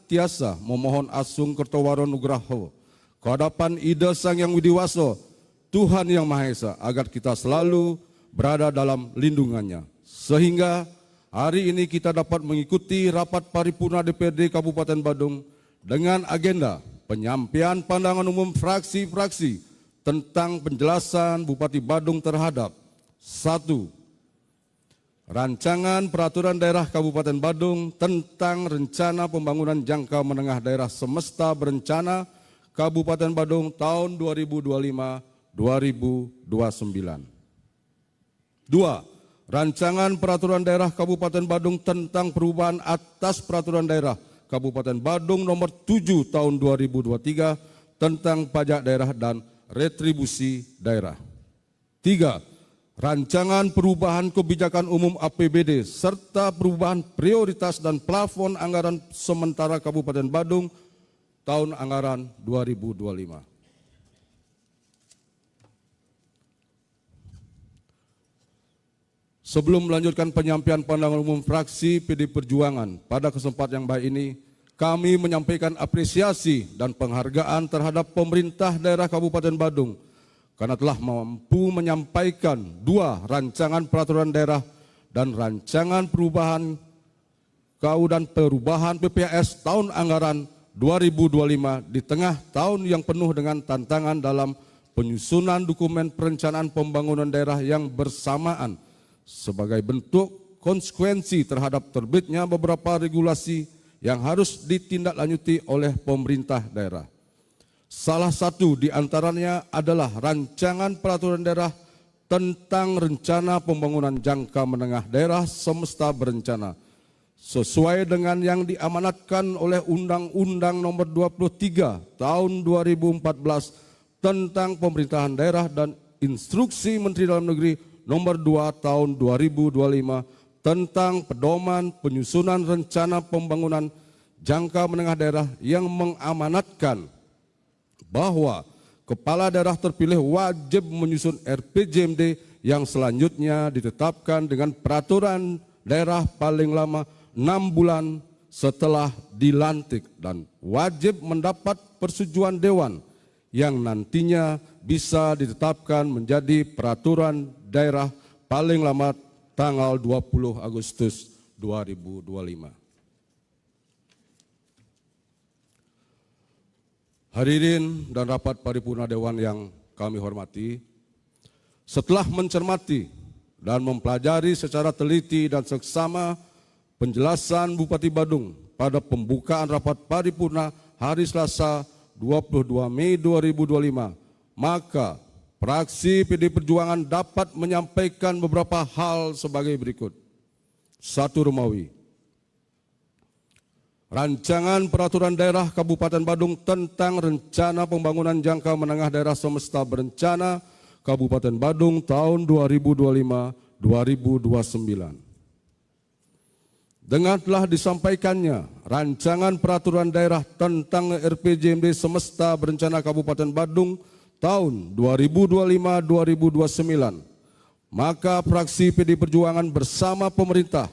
Tiasa memohon asung kertowaro nugraho kehadapan Ida Sang Yang Widiwaso, Tuhan Yang Maha Esa, agar kita selalu berada dalam lindungannya. Sehingga hari ini kita dapat mengikuti rapat paripurna DPRD Kabupaten Badung dengan agenda penyampaian pandangan umum fraksi-fraksi tentang penjelasan Bupati Badung terhadap 1. Rancangan Peraturan Daerah Kabupaten Badung tentang Rencana Pembangunan Jangka Menengah Daerah Semesta Berencana Kabupaten Badung tahun 2025-2029. 2. Rancangan Peraturan Daerah Kabupaten Badung tentang perubahan atas Peraturan Daerah Kabupaten Badung nomor 7 tahun 2023 tentang pajak daerah dan retribusi daerah. 3. Rancangan perubahan kebijakan umum APBD serta perubahan prioritas dan plafon anggaran sementara Kabupaten Badung tahun anggaran 2025. Sebelum melanjutkan penyampaian pandangan umum fraksi PD Perjuangan, pada kesempatan yang baik ini kami menyampaikan apresiasi dan penghargaan terhadap pemerintah daerah Kabupaten Badung karena telah mampu menyampaikan 2 rancangan peraturan daerah dan rancangan perubahan KU dan perubahan PPAS tahun anggaran 2025 di tengah tahun yang penuh dengan tantangan dalam penyusunan dokumen perencanaan pembangunan daerah yang bersamaan sebagai bentuk konsekuensi terhadap terbitnya beberapa regulasi yang harus ditindaklanjuti oleh pemerintah daerah. Salah satu di antaranya adalah Rancangan Peraturan Daerah tentang Rencana Pembangunan Jangka Menengah Daerah Semesta Berencana, sesuai dengan yang diamanatkan oleh Undang-Undang Nomor 23 Tahun 2014 tentang Pemerintahan Daerah dan Instruksi Menteri Dalam Negeri Nomor 2 Tahun 2025 tentang pedoman penyusunan rencana pembangunan jangka menengah daerah yang mengamanatkan bahwa kepala daerah terpilih wajib menyusun RPJMD yang selanjutnya ditetapkan dengan peraturan daerah paling lama 6 bulan setelah dilantik dan wajib mendapat persetujuan dewan yang nantinya bisa ditetapkan menjadi peraturan daerah paling lama tanggal 20 Agustus 2025. Hadirin dan rapat paripurna Dewan yang kami hormati, setelah mencermati dan mempelajari secara teliti dan seksama penjelasan Bupati Badung pada pembukaan rapat paripurna hari Selasa 22 Mei 2025, maka fraksi PD Perjuangan dapat menyampaikan beberapa hal sebagai berikut. 1. Romawi. Rancangan Peraturan Daerah Kabupaten Badung tentang Rencana Pembangunan Jangka Menengah Daerah Semesta Berencana Kabupaten Badung tahun 2025-2029. Dengan telah disampaikannya Rancangan Peraturan Daerah tentang RPJMD Semesta Berencana Kabupaten Badung tahun 2025-2029, maka fraksi PD Perjuangan bersama pemerintah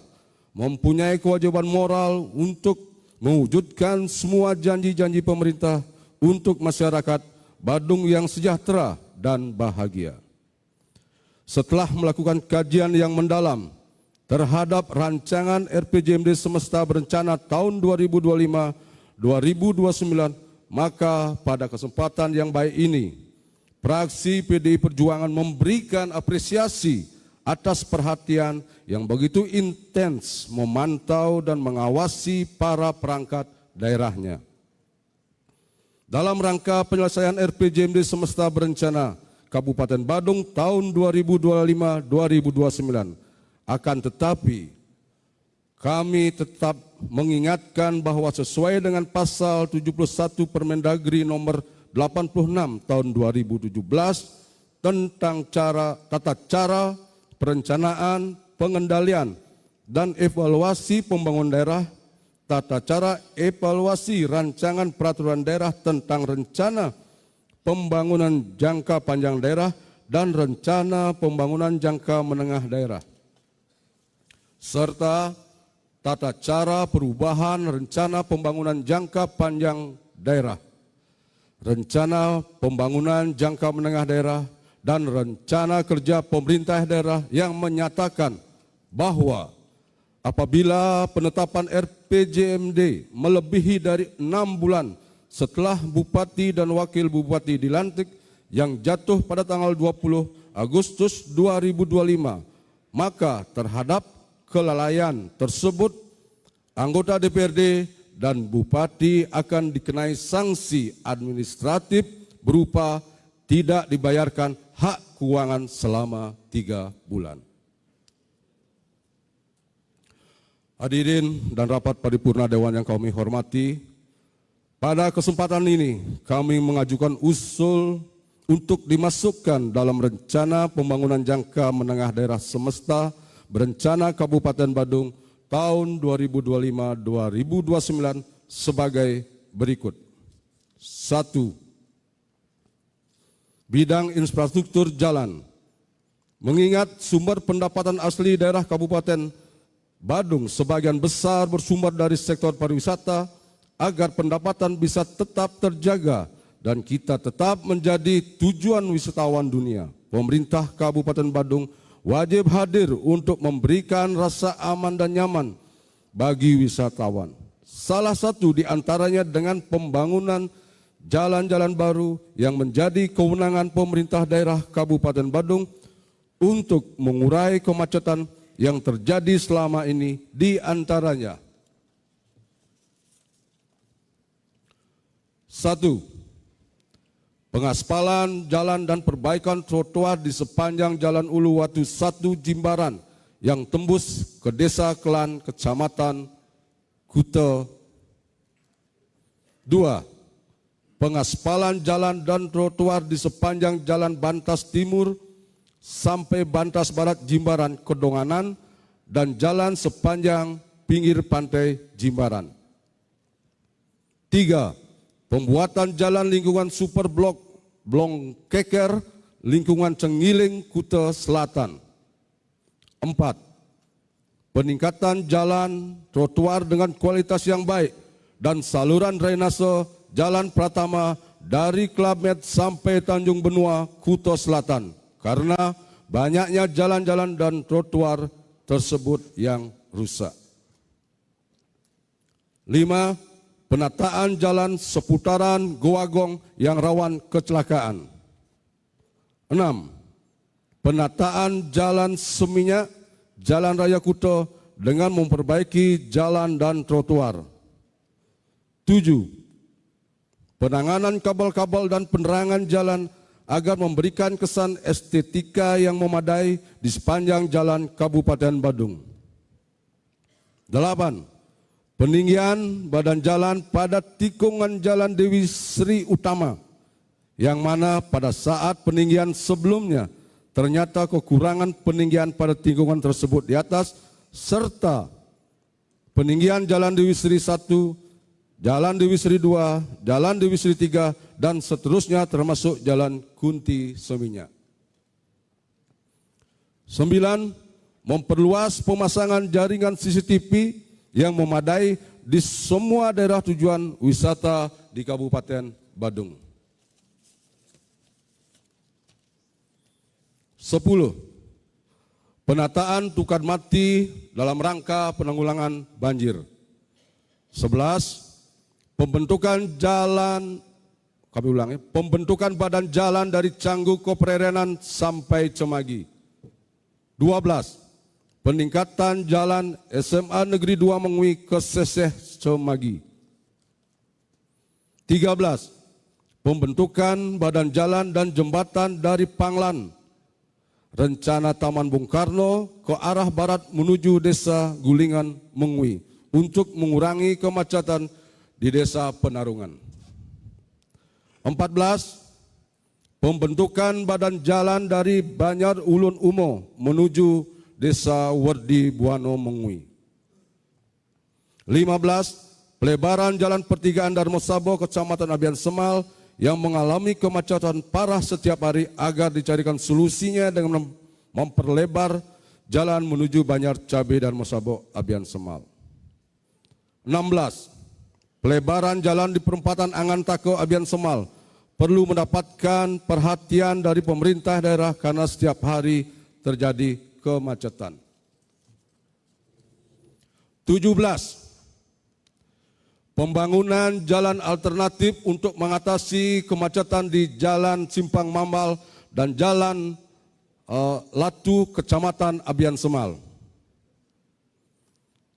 mempunyai kewajiban moral untuk mewujudkan semua janji-janji pemerintah untuk masyarakat Badung yang sejahtera dan bahagia. Setelah melakukan kajian yang mendalam terhadap rancangan RPJMD Semesta Berencana tahun 2025-2029, maka pada kesempatan yang baik ini, fraksi PDI Perjuangan memberikan apresiasi atas perhatian yang begitu intens memantau dan mengawasi para perangkat daerahnya. Dalam rangka penyelesaian RPJMD Semesta Berencana Kabupaten Badung tahun 2025-2029, akan tetapi kami tetap mengingatkan bahwa sesuai dengan pasal 71 Permendagri nomor 86 tahun 2017 tentang tata cara perencanaan, pengendalian, dan evaluasi pembangunan daerah, tata cara evaluasi rancangan peraturan daerah tentang rencana pembangunan jangka panjang daerah dan rencana pembangunan jangka menengah daerah, serta tata cara perubahan rencana pembangunan jangka panjang daerah, rencana pembangunan jangka menengah daerah, dan rencana kerja pemerintah daerah yang menyatakan bahwa apabila penetapan RPJMD melebihi dari 6 bulan setelah Bupati dan Wakil Bupati dilantik yang jatuh pada tanggal 20 Agustus 2025, maka terhadap kelalaian tersebut anggota DPRD dan Bupati akan dikenai sanksi administratif berupa tidak dibayarkan hak keuangan selama 3 bulan. Hadirin dan rapat paripurna Dewan yang kami hormati, pada kesempatan ini kami mengajukan usul untuk dimasukkan dalam rencana pembangunan jangka menengah daerah semesta berencana Kabupaten Badung tahun 2025-2029 sebagai berikut. 1. Bidang infrastruktur jalan. Mengingat sumber pendapatan asli daerah Kabupaten Badung sebagian besar bersumber dari sektor pariwisata, agar pendapatan bisa tetap terjaga dan kita tetap menjadi tujuan wisatawan dunia, pemerintah Kabupaten Badung wajib hadir untuk memberikan rasa aman dan nyaman bagi wisatawan. Salah satu di antaranya dengan pembangunan jalan-jalan baru yang menjadi kewenangan pemerintah daerah Kabupaten Badung untuk mengurai kemacetan yang terjadi selama ini, di antaranya 1. Pengaspalan jalan dan perbaikan trotoar di sepanjang Jalan Uluwatu 1 Jimbaran yang tembus ke Desa Kelan, Kecamatan Kuta. 2. Pengaspalan jalan dan trotoar di sepanjang Jalan Bantas Timur sampai Bantas Barat Jimbaran Kedonganan dan jalan sepanjang pinggir pantai Jimbaran. 3. Pembuatan jalan lingkungan super blok Blong Keker, lingkungan Cengiling, Kuta Selatan. 4. Peningkatan jalan trotoar dengan kualitas yang baik dan saluran drainase Jalan Pratama dari Klabmet sampai Tanjung Benua, Kuta Selatan, karena banyaknya jalan-jalan dan trotoar tersebut yang rusak. 5. Penataan jalan seputaran Goa Gong yang rawan kecelakaan. 6. Penataan jalan Seminyak, Jalan Raya Kuta dengan memperbaiki jalan dan trotoar. 7. Penanganan kabel-kabel dan penerangan jalan agar memberikan kesan estetika yang memadai di sepanjang jalan Kabupaten Badung. 8. Peninggian badan jalan pada tikungan Jalan Dewi Sri Utama, yang mana pada saat peninggian sebelumnya ternyata kekurangan peninggian pada tikungan tersebut di atas, serta peninggian Jalan Dewi Sri 1, Jalan Dewi Sri 2, Jalan Dewi Sri 3, dan seterusnya termasuk Jalan Kunti Seminyak. 9. Memperluas pemasangan jaringan CCTV yang memadai di semua daerah tujuan wisata di Kabupaten Badung. 10. Penataan tukar mati dalam rangka penanggulangan banjir. 11. Pembentukan badan jalan dari Canggu ke Prerenan sampai Cemagi. 12. Peningkatan jalan SMA Negeri 2 Mengui ke Seseh Cemagi. 13. Pembentukan badan jalan dan jembatan dari Panglan, rencana Taman Bung Karno ke arah barat menuju Desa Gulingan Mengui untuk mengurangi kemacetan di Desa Penarungan. 14. Pembentukan badan jalan dari Banyar Ulun Umo menuju Desa Werdi Buano Mengui. 15. Pelebaran jalan pertigaan Darmo Sabo Kecamatan Abian Semal yang mengalami kemacetan parah setiap hari agar dicarikan solusinya dengan memperlebar jalan menuju Banjar Cabe Darmo Sabo Abian Semal. 16. Pelebaran jalan di perempatan Angantake Abian Semal perlu mendapatkan perhatian dari pemerintah daerah karena setiap hari terjadi kemacetan. 17. Pembangunan jalan alternatif untuk mengatasi kemacetan di Jalan Simpang Mambal dan Jalan Latu Kecamatan Abian Semal.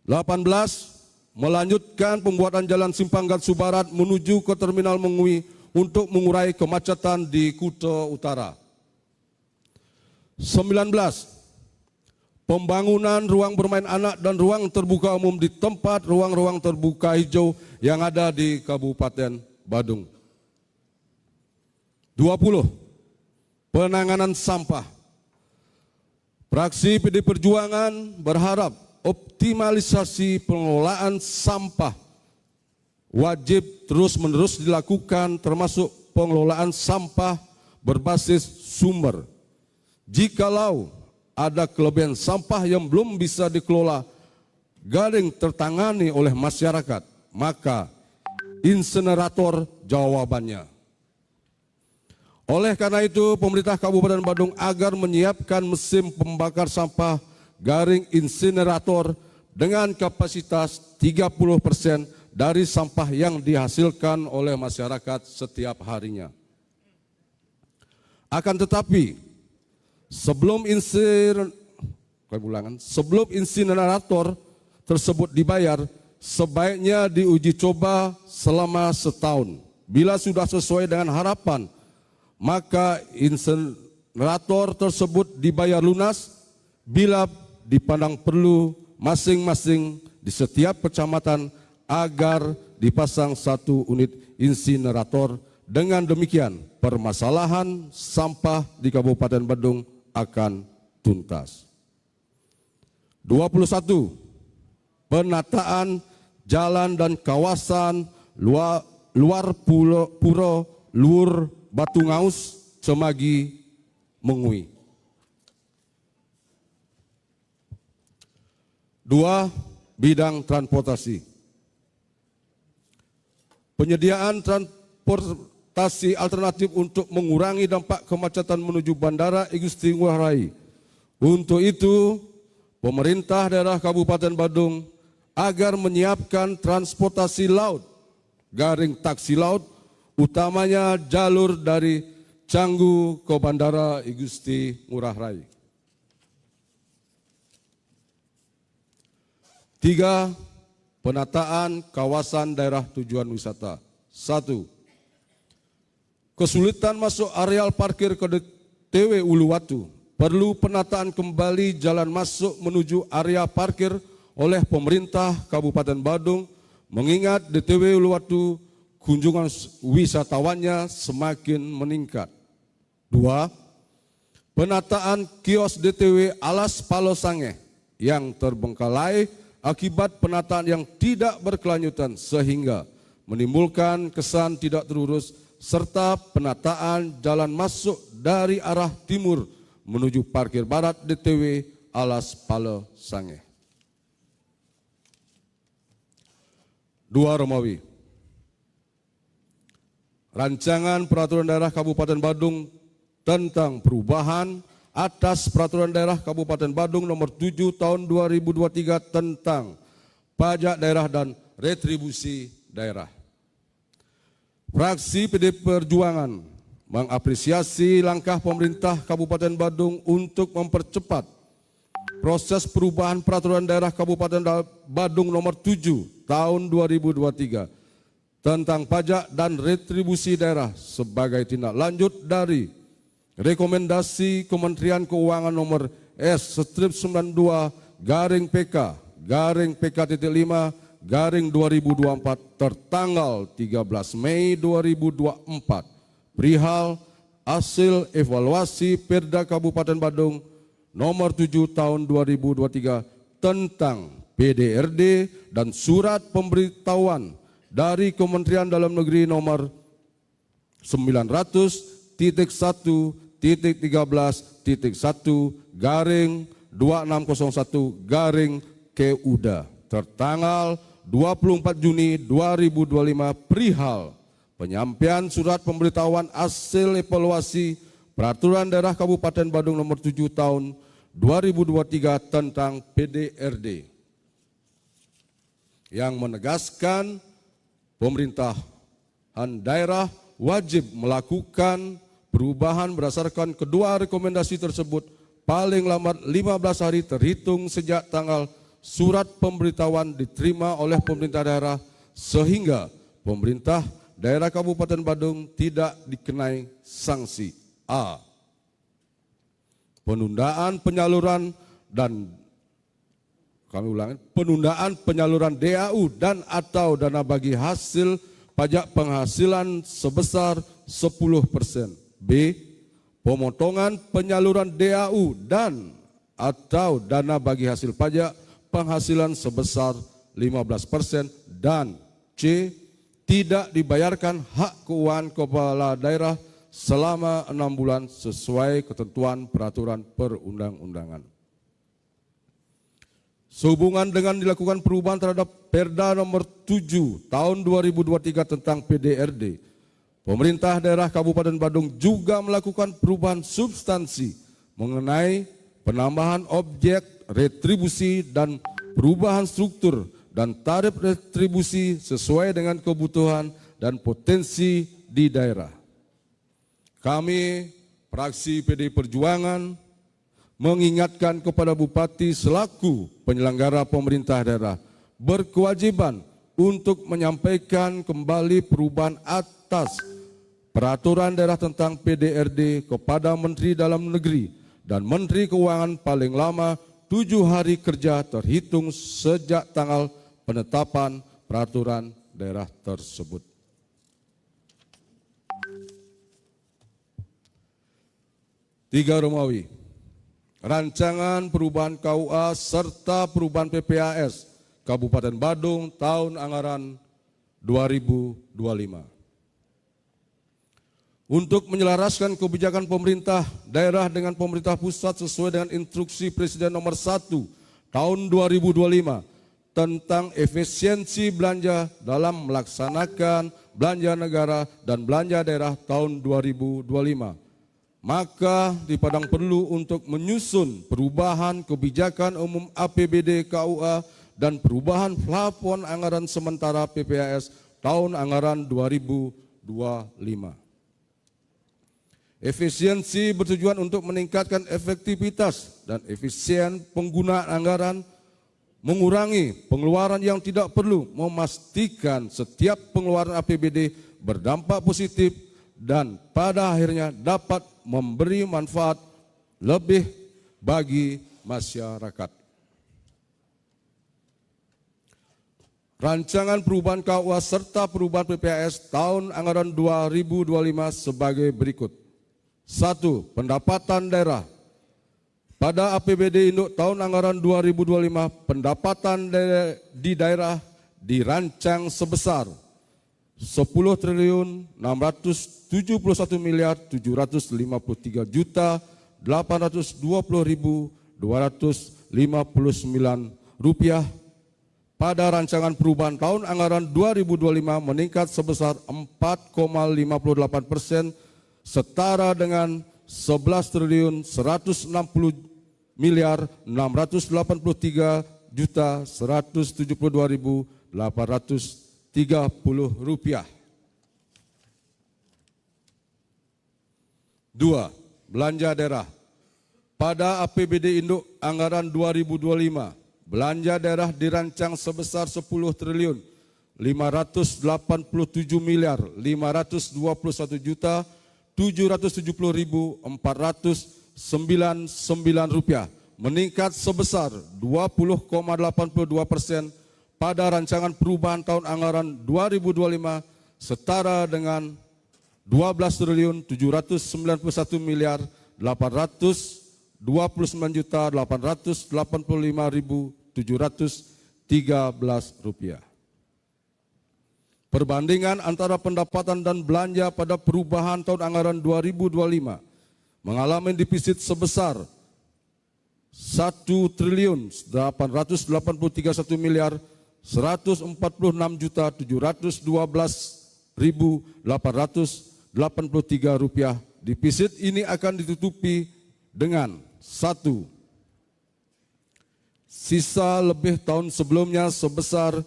18. Melanjutkan pembuatan Jalan Simpang Gatsu Barat menuju ke Terminal Mengui untuk mengurai kemacetan di Kuta Utara. 19. Pembangunan ruang bermain anak dan ruang terbuka umum di tempat ruang-ruang terbuka hijau yang ada di Kabupaten Badung. 20. Penanganan sampah. Fraksi PD Perjuangan berharap optimalisasi pengelolaan sampah wajib terus-menerus dilakukan, termasuk pengelolaan sampah berbasis sumber. Jikalau ada kelebihan sampah yang belum bisa dikelola garing tertangani oleh masyarakat, maka insinerator jawabannya. Oleh karena itu, pemerintah Kabupaten Badung agar menyiapkan mesin pembakar sampah garing insinerator dengan kapasitas 30% dari sampah yang dihasilkan oleh masyarakat setiap harinya. Akan tetapi, sebelum insinerator tersebut dibayar, sebaiknya diuji coba selama setahun. Bila sudah sesuai dengan harapan, maka insinerator tersebut dibayar lunas. Bila dipandang perlu, masing-masing di setiap kecamatan agar dipasang 1 unit insinerator. Dengan demikian, permasalahan sampah di Kabupaten Badung akan tuntas. 21. Penataan jalan dan kawasan luar Puro Luhur Batu Ngaus Cemagi Mengui. 2. Bidang transportasi. Penyediaan transportasi alternatif untuk mengurangi dampak kemacetan menuju Bandara I Gusti Ngurah Rai. Untuk itu, pemerintah daerah Kabupaten Badung agar menyiapkan transportasi laut, garing taksi laut, utamanya jalur dari Canggu ke Bandara I Gusti Ngurah Rai. 3. Penataan kawasan daerah tujuan wisata. 1. Kesulitan masuk areal parkir ke DTW Uluwatu. Perlu penataan kembali jalan masuk menuju area parkir oleh pemerintah Kabupaten Badung, mengingat DTW Uluwatu kunjungan wisatawannya semakin meningkat. 2. Penataan kios DTW Alas Palo Sange yang terbengkalai akibat penataan yang tidak berkelanjutan sehingga menimbulkan kesan tidak terurus, serta penataan jalan masuk dari arah timur menuju parkir barat DTW Alas Palo Sange. 2. Romawi. Rancangan Peraturan Daerah Kabupaten Badung tentang perubahan atas Peraturan Daerah Kabupaten Badung nomor 7 tahun 2023 tentang pajak daerah dan retribusi daerah. Fraksi PD Perjuangan mengapresiasi langkah pemerintah Kabupaten Badung untuk mempercepat proses perubahan Peraturan Daerah Kabupaten Badung nomor 7 tahun 2023 tentang pajak dan retribusi daerah sebagai tindak lanjut dari rekomendasi Kementerian Keuangan nomor S/92-PK/PK-5/2024 tertanggal 13 Mei 2024 perihal hasil evaluasi Perda Kabupaten Badung nomor 7 tahun 2023 tentang PDRD dan surat pemberitahuan dari Kementerian Dalam Negeri nomor 900.1.13.1/2601 KUDA tertanggal 24 Juni 2025 perihal penyampaian surat pemberitahuan hasil evaluasi Peraturan Daerah Kabupaten Badung nomor 7 tahun 2023 tentang PDRD yang menegaskan pemerintahan daerah wajib melakukan perubahan berdasarkan kedua rekomendasi tersebut paling lambat 15 hari terhitung sejak tanggal surat pemberitahuan diterima oleh pemerintah daerah sehingga pemerintah daerah Kabupaten Badung tidak dikenai sanksi. A. Penundaan penyaluran DAU dan atau dana bagi hasil pajak penghasilan sebesar 10%. B. Pemotongan penyaluran DAU dan atau dana bagi hasil pajak penghasilan sebesar 15%. Dan C. Tidak dibayarkan hak keuangan kepala daerah selama 6 bulan sesuai ketentuan peraturan perundang-undangan. Sehubungan dengan dilakukan perubahan terhadap Perda nomor 7 tahun 2023 tentang PDRD, pemerintah daerah Kabupaten Badung juga melakukan perubahan substansi mengenai penambahan objek retribusi dan perubahan struktur dan tarif retribusi sesuai dengan kebutuhan dan potensi di daerah. Kami, fraksi PDI Perjuangan, mengingatkan kepada Bupati selaku penyelenggara pemerintah daerah berkewajiban untuk menyampaikan kembali perubahan atas peraturan daerah tentang PDRD kepada Menteri Dalam Negeri dan Menteri Keuangan paling lama 7 hari kerja terhitung sejak tanggal penetapan peraturan daerah tersebut. Tiga Romawi, rancangan perubahan KUA serta perubahan PPAS Kabupaten Badung tahun anggaran 2025. Untuk menyelaraskan kebijakan pemerintah daerah dengan pemerintah pusat sesuai dengan instruksi Presiden nomor 1 tahun 2025 tentang efisiensi belanja dalam melaksanakan belanja negara dan belanja daerah tahun 2025. Maka dipandang perlu untuk menyusun perubahan kebijakan umum APBD KUA dan perubahan plafon anggaran sementara PPAS tahun anggaran 2025. Efisiensi bertujuan untuk meningkatkan efektivitas dan efisien penggunaan anggaran, mengurangi pengeluaran yang tidak perlu, memastikan setiap pengeluaran APBD berdampak positif dan pada akhirnya dapat memberi manfaat lebih bagi masyarakat. Rancangan perubahan KUA serta perubahan PPAS tahun anggaran 2025 sebagai berikut. 1. Pendapatan daerah. Pada APBD Induk tahun anggaran 2025, pendapatan di daerah dirancang sebesar 10.751.753.820.259 rupiah. Pada rancangan perubahan tahun anggaran 2025 meningkat sebesar 4,58%, setara dengan 11.163.172.830 rupiah. 2. Belanja daerah. Pada APBD Induk anggaran 2025, belanja daerah dirancang sebesar 10.581.770.499 rupiah, meningkat sebesar 20,82% pada rancangan perubahan tahun anggaran 2025 setara dengan 12.789.885.713 rupiah. Perbandingan antara pendapatan dan belanja pada perubahan tahun anggaran 2025 mengalami defisit sebesar 1.883.1 Rp146.712.883. Defisit ini akan ditutupi dengan satu, sisa lebih tahun sebelumnya sebesar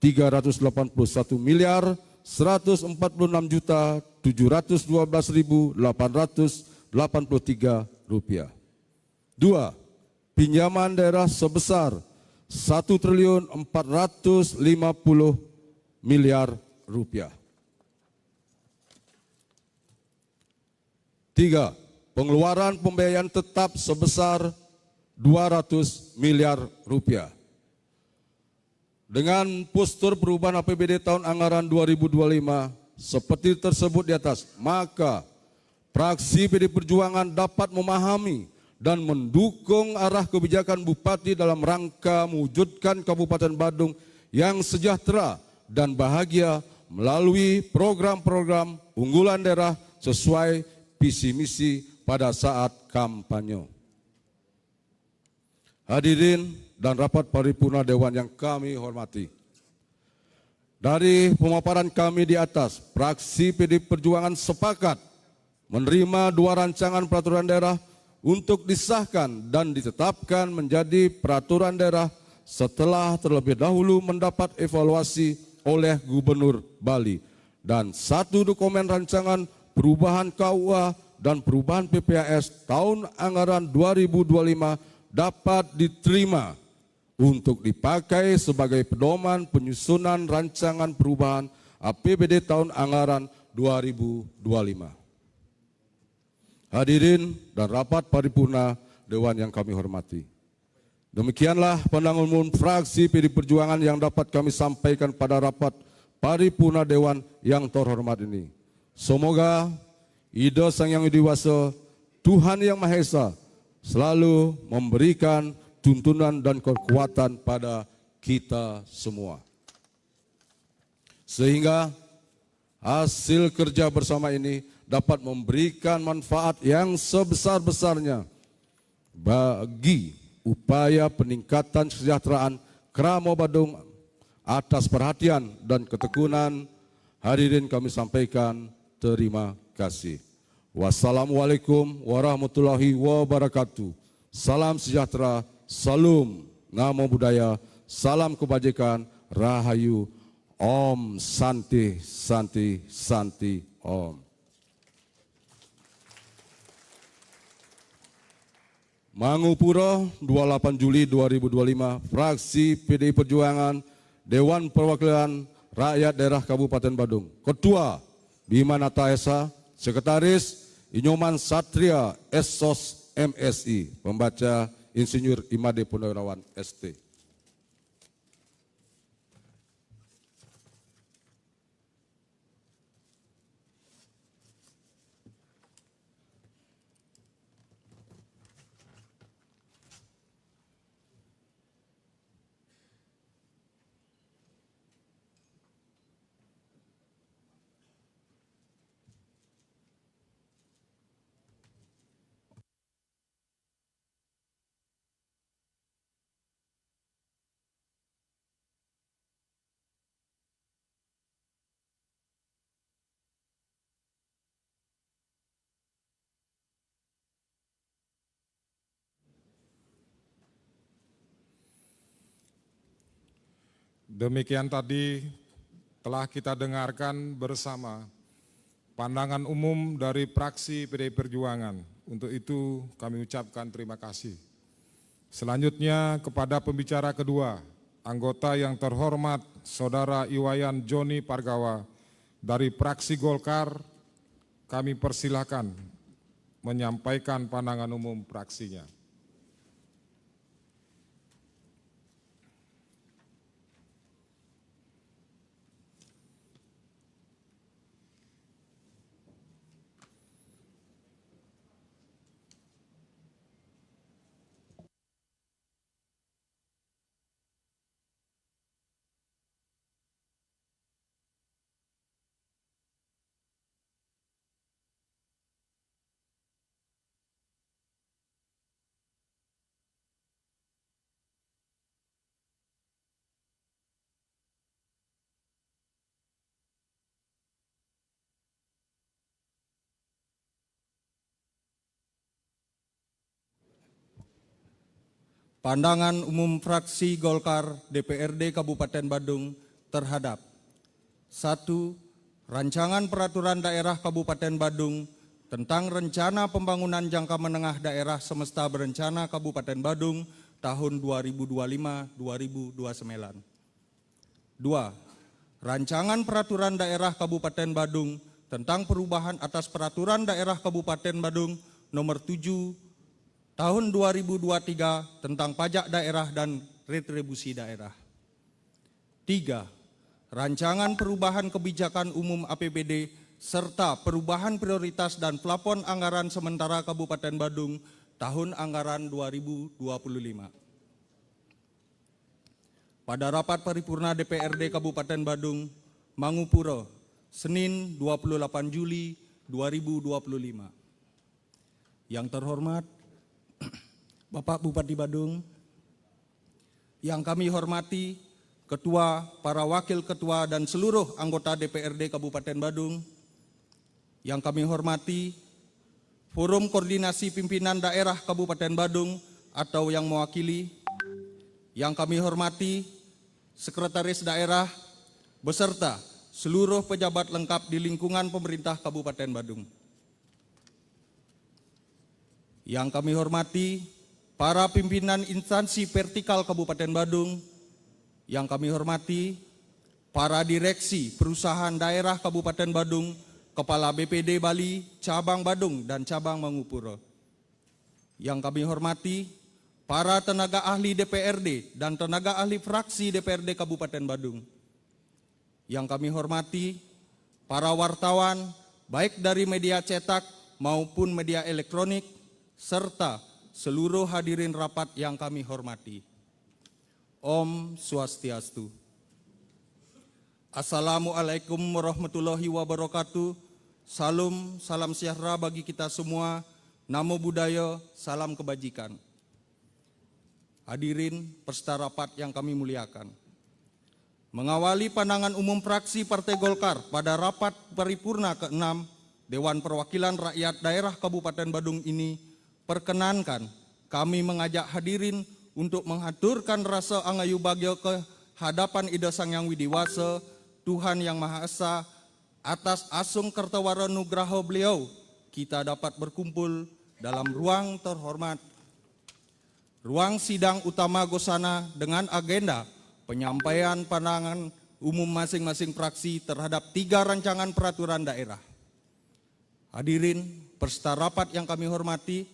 Rp381.712.883. Dua, pinjaman daerah sebesar Rp1.450.000.000. Tiga, pengeluaran pembiayaan tetap sebesar Rp200 miliar. Dengan postur perubahan APBD tahun anggaran 2025 seperti tersebut di atas, maka fraksi PD Perjuangan dapat memahami dan mendukung arah kebijakan Bupati dalam rangka mewujudkan Kabupaten Badung yang sejahtera dan bahagia melalui program-program unggulan daerah sesuai visi misi pada saat kampanye. Hadirin dan rapat paripurna Dewan yang kami hormati. Dari pemaparan kami di atas, fraksi PD Perjuangan sepakat menerima dua rancangan peraturan daerah untuk disahkan dan ditetapkan menjadi peraturan daerah setelah terlebih dahulu mendapat evaluasi oleh Gubernur Bali, dan satu dokumen rancangan perubahan KUA dan perubahan PPAS tahun anggaran 2025 dapat diterima untuk dipakai sebagai pedoman penyusunan rancangan perubahan APBD tahun anggaran 2025. Hadirin dan rapat paripurna Dewan yang kami hormati. Demikianlah pandangan umum fraksi PD Perjuangan yang dapat kami sampaikan pada rapat paripurna Dewan yang terhormat ini. Semoga Ida Sang Yang Widi Wasa, Tuhan Yang Maha Esa, selalu memberikan tuntunan dan kekuatan pada kita semua. Sehingga hasil kerja bersama ini dapat memberikan manfaat yang sebesar-besarnya bagi upaya peningkatan kesejahteraan Kramo Badung. Atas perhatian dan ketekunan hadirin kami sampaikan terima kasih. Wassalamualaikum warahmatullahi wabarakatuh. Salam sejahtera, salam namo budaya, salam kebajikan, rahayu, om santi santi santi om. Mangupura 28 Juli 2025, fraksi PDI Perjuangan, Dewan Perwakilan Rakyat Daerah Kabupaten Badung. Ketua Bima Nata Esa, Sekretaris Inyoman Satria Esos MSI, pembaca Insinyur Imade Purnawirawan ST. Demikian tadi telah kita dengarkan bersama pandangan umum dari fraksi PDI Perjuangan. Untuk itu kami ucapkan terima kasih. Selanjutnya kepada pembicara kedua, anggota yang terhormat Saudara Iwayan Joni Pargawa dari fraksi Golkar, kami persilakan menyampaikan pandangan umum fraksinya. Pandangan umum fraksi Golkar DPRD Kabupaten Badung terhadap 1. Rancangan Peraturan Daerah Kabupaten Badung tentang Rencana Pembangunan Jangka Menengah Daerah Semesta Berencana Kabupaten Badung tahun 2025-2029. 2. Rancangan Peraturan Daerah Kabupaten Badung tentang perubahan atas Peraturan Daerah Kabupaten Badung nomor 7 tahun 2023 tentang pajak daerah dan retribusi daerah. 3. Rancangan perubahan kebijakan umum APBD serta perubahan prioritas dan plafon anggaran sementara Kabupaten Badung tahun anggaran 2025. Pada rapat paripurna DPRD Kabupaten Badung, Mangupuro, Senin 28 Juli 2025. Yang terhormat Bapak Bupati Badung, yang kami hormati Ketua, para Wakil Ketua dan seluruh anggota DPRD Kabupaten Badung, yang kami hormati Forum Koordinasi Pimpinan Daerah Kabupaten Badung atau yang mewakili, yang kami hormati Sekretaris Daerah beserta seluruh pejabat lengkap di lingkungan pemerintah Kabupaten Badung. Yang kami hormati para pimpinan instansi vertikal Kabupaten Badung, yang kami hormati para direksi perusahaan daerah Kabupaten Badung, Kepala BPD Bali, Cabang Badung dan Cabang Mangupuro. Yang kami hormati para tenaga ahli DPRD dan tenaga ahli fraksi DPRD Kabupaten Badung. Yang kami hormati para wartawan baik dari media cetak maupun media elektronik serta seluruh hadirin rapat yang kami hormati. Om Swastiastu. Assalamualaikum warahmatullahi wabarakatuh. Salam sejahtera bagi kita semua. Namo Buddhaya, salam kebajikan. Hadirin peserta rapat yang kami muliakan. Mengawali pandangan umum fraksi Partai Golkar pada rapat paripurna ke-6 Dewan Perwakilan Rakyat Daerah Kabupaten Badung ini, perkenankan kami mengajak hadirin untuk menghaturkan rasa angayu bagyo ke hadapan Ida Sang Yang Widiwasa, Tuhan Yang Maha Esa, atas asung kertawara nugraha beliau, kita dapat berkumpul dalam ruang terhormat, ruang sidang utama Gosana dengan agenda penyampaian pandangan umum masing-masing fraksi terhadap 3 rancangan peraturan daerah. Hadirin peserta rapat yang kami hormati,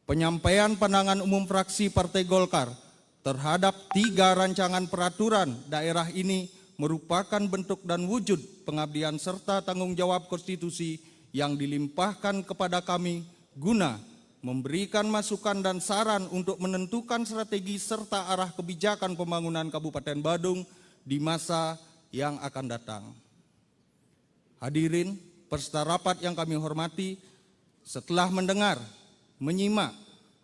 penyampaian pandangan umum fraksi Partai Golkar terhadap 3 rancangan peraturan daerah ini merupakan bentuk dan wujud pengabdian serta tanggung jawab konstitusi yang dilimpahkan kepada kami guna memberikan masukan dan saran untuk menentukan strategi serta arah kebijakan pembangunan Kabupaten Badung di masa yang akan datang. Hadirin peserta rapat yang kami hormati, setelah mendengar, menyimak,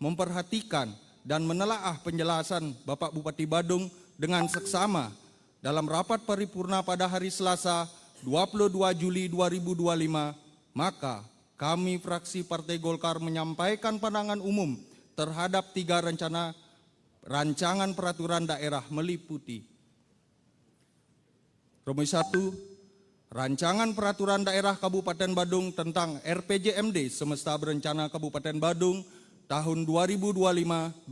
memperhatikan, dan menelaah penjelasan Bapak Bupati Badung dengan seksama dalam rapat paripurna pada hari Selasa 22 Juli 2025, maka kami fraksi Partai Golkar menyampaikan pandangan umum terhadap 3 rancangan peraturan daerah meliputi. Rumus 1, Rancangan Peraturan Daerah Kabupaten Badung tentang RPJMD Semesta Berencana Kabupaten Badung tahun 2025-2029.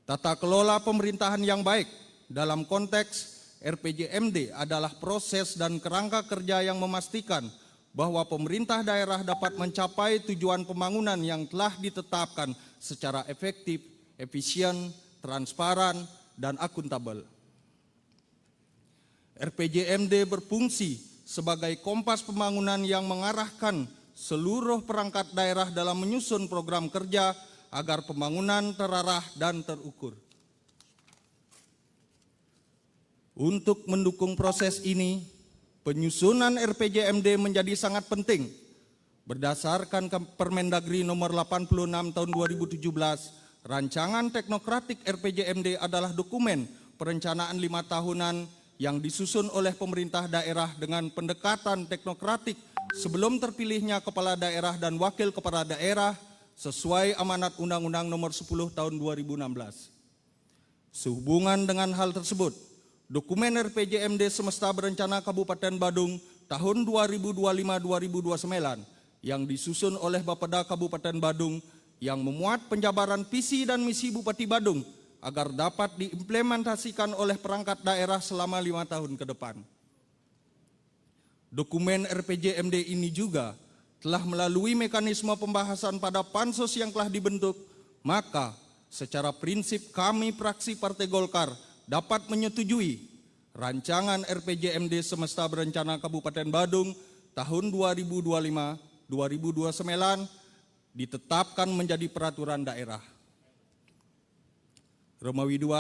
Tata kelola pemerintahan yang baik dalam konteks RPJMD adalah proses dan kerangka kerja yang memastikan bahwa pemerintah daerah dapat mencapai tujuan pembangunan yang telah ditetapkan secara efektif, efisien, transparan, dan akuntabel. RPJMD berfungsi sebagai kompas pembangunan yang mengarahkan seluruh perangkat daerah dalam menyusun program kerja agar pembangunan terarah dan terukur. Untuk mendukung proses ini, penyusunan RPJMD menjadi sangat penting. Berdasarkan Permendagri nomor 86 tahun 2017, rancangan teknokratik RPJMD adalah dokumen perencanaan 5 tahunan yang disusun oleh pemerintah daerah dengan pendekatan teknokratik sebelum terpilihnya kepala daerah dan wakil kepala daerah sesuai amanat Undang-Undang Nomor 10 Tahun 2016. Sehubungan dengan hal tersebut, dokumen RPJMD Semesta Berencana Kabupaten Badung tahun 2025-2029 yang disusun oleh Bapeda Kabupaten Badung yang memuat penjabaran visi dan misi Bupati Badung agar dapat diimplementasikan oleh perangkat daerah selama 5 tahun ke depan. Dokumen RPJMD ini juga telah melalui mekanisme pembahasan pada pansus yang telah dibentuk, maka secara prinsip kami fraksi Partai Golkar dapat menyetujui rancangan RPJMD Semesta Berencana Kabupaten Badung tahun 2025-2029 ditetapkan menjadi peraturan daerah. Romawi 2,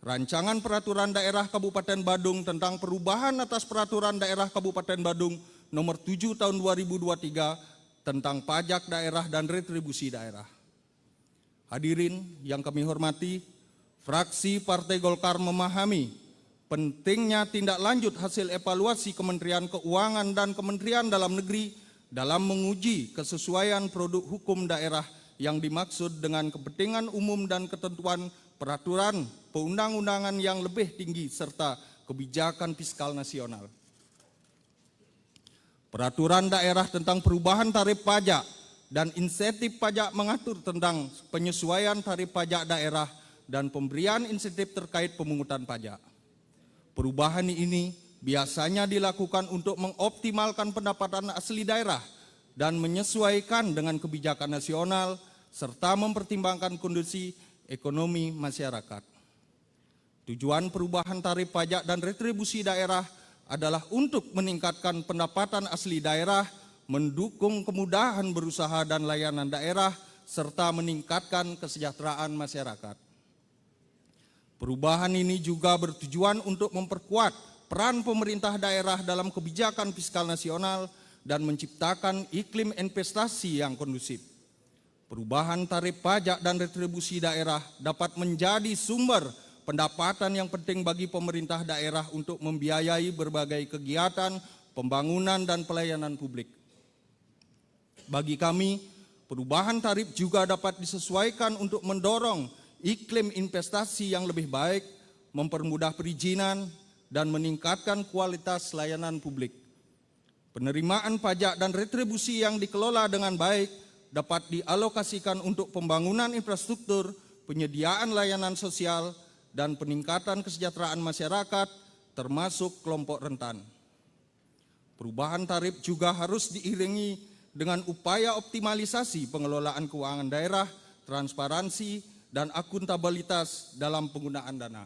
Rancangan Peraturan Daerah Kabupaten Badung tentang perubahan atas Peraturan Daerah Kabupaten Badung Nomor 7 Tahun 2023 tentang pajak daerah dan retribusi daerah. Hadirin yang kami hormati, fraksi Partai Golkar memahami pentingnya tindak lanjut hasil evaluasi Kementerian Keuangan dan Kementerian Dalam Negeri dalam menguji kesesuaian produk hukum daerah yang dimaksud dengan kepentingan umum dan ketentuan peraturan perundang-undangan yang lebih tinggi serta kebijakan fiskal nasional. Peraturan daerah tentang perubahan tarif pajak dan insentif pajak mengatur tentang penyesuaian tarif pajak daerah dan pemberian insentif terkait pemungutan pajak. Perubahan ini biasanya dilakukan untuk mengoptimalkan pendapatan asli daerah dan menyesuaikan dengan kebijakan nasional serta mempertimbangkan kondisi ekonomi masyarakat. Tujuan perubahan tarif pajak dan retribusi daerah adalah untuk meningkatkan pendapatan asli daerah, mendukung kemudahan berusaha dan layanan daerah, serta meningkatkan kesejahteraan masyarakat. Perubahan ini juga bertujuan untuk memperkuat peran pemerintah daerah dalam kebijakan fiskal nasional dan menciptakan iklim investasi yang kondusif. Perubahan tarif pajak dan retribusi daerah dapat menjadi sumber pendapatan yang penting bagi pemerintah daerah untuk membiayai berbagai kegiatan, pembangunan, dan pelayanan publik. Bagi kami, perubahan tarif juga dapat disesuaikan untuk mendorong iklim investasi yang lebih baik, mempermudah perizinan, dan meningkatkan kualitas layanan publik. Penerimaan pajak dan retribusi yang dikelola dengan baik dapat dialokasikan untuk pembangunan infrastruktur, penyediaan layanan sosial, dan peningkatan kesejahteraan masyarakat, termasuk kelompok rentan. Perubahan tarif juga harus diiringi dengan upaya optimalisasi pengelolaan keuangan daerah, transparansi, dan akuntabilitas dalam penggunaan dana.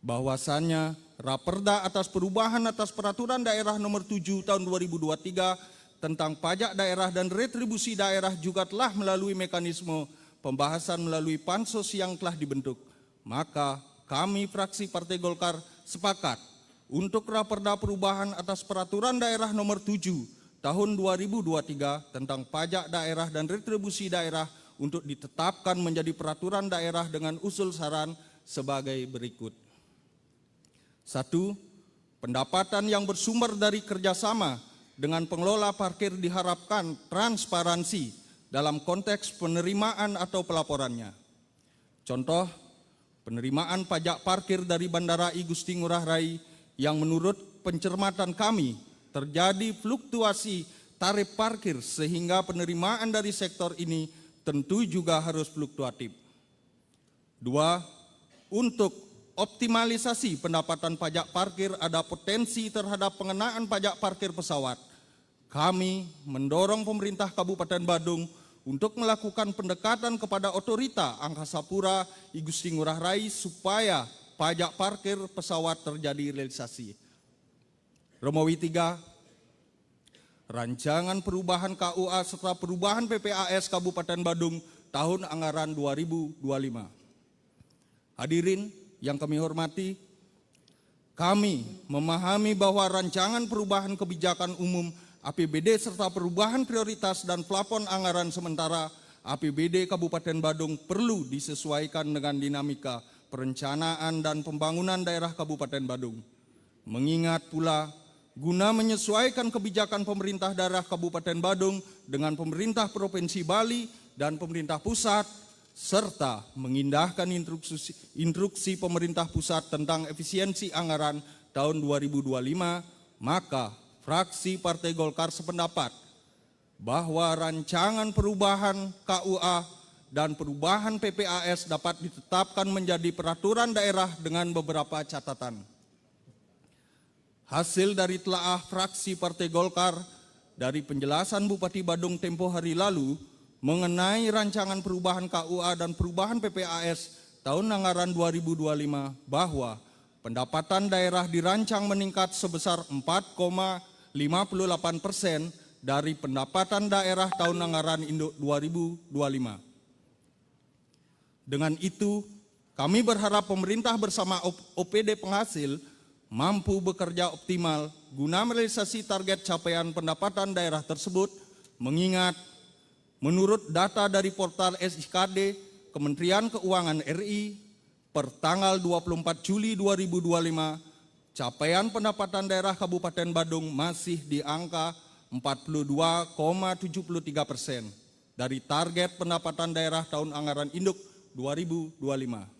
Bahwasannya, Raperda atas perubahan atas Peraturan Daerah Nomor 7 Tahun 2023 tentang pajak daerah dan retribusi daerah juga telah melalui mekanisme pembahasan melalui pansus yang telah dibentuk. Maka kami fraksi Partai Golkar sepakat untuk Raperda perubahan atas Peraturan Daerah Nomor 7 Tahun 2023 tentang pajak daerah dan retribusi daerah untuk ditetapkan menjadi peraturan daerah dengan usul saran sebagai berikut. 1. Pendapatan yang bersumber dari kerjasama dengan pengelola parkir diharapkan transparansi dalam konteks penerimaan atau pelaporannya. Contoh, penerimaan pajak parkir dari Bandara I Gusti Ngurah Rai yang menurut pencermatan kami terjadi fluktuasi tarif parkir sehingga penerimaan dari sektor ini tentu juga harus fluktuatif. 2. Untuk optimalisasi pendapatan pajak parkir ada potensi terhadap pengenaan pajak parkir pesawat. Kami mendorong pemerintah Kabupaten Badung untuk melakukan pendekatan kepada otorita Angkasa Pura I Gusti Ngurah Rai supaya pajak parkir pesawat terjadi realisasi. Romawi 3, Rancangan Perubahan KUA serta Perubahan PPAS Kabupaten Badung tahun anggaran 2025. Hadirin yang kami hormati, kami memahami bahwa rancangan perubahan kebijakan umum APBD serta perubahan prioritas dan plafon anggaran sementara APBD Kabupaten Badung perlu disesuaikan dengan dinamika perencanaan dan pembangunan daerah Kabupaten Badung. Mengingat pula guna menyesuaikan kebijakan pemerintah daerah Kabupaten Badung dengan pemerintah Provinsi Bali dan pemerintah pusat, serta mengindahkan instruksi pemerintah pusat tentang efisiensi anggaran tahun 2025, maka fraksi Partai Golkar sependapat bahwa rancangan perubahan KUA dan perubahan PPAS dapat ditetapkan menjadi peraturan daerah dengan beberapa catatan. Hasil dari telaah fraksi Partai Golkar dari penjelasan Bupati Badung tempo hari lalu mengenai rancangan perubahan KUA dan perubahan PPAS tahun anggaran 2025 bahwa pendapatan daerah dirancang meningkat sebesar 4,58% dari pendapatan daerah tahun anggaran induk 2025. Dengan itu, kami berharap pemerintah bersama OPD penghasil mampu bekerja optimal guna merealisasi target capaian pendapatan daerah tersebut, mengingat menurut data dari portal SIKD Kementerian Keuangan RI per tanggal 24 Juli 2025, capaian pendapatan daerah Kabupaten Badung masih di angka 42,73% dari target pendapatan daerah tahun anggaran induk 2025.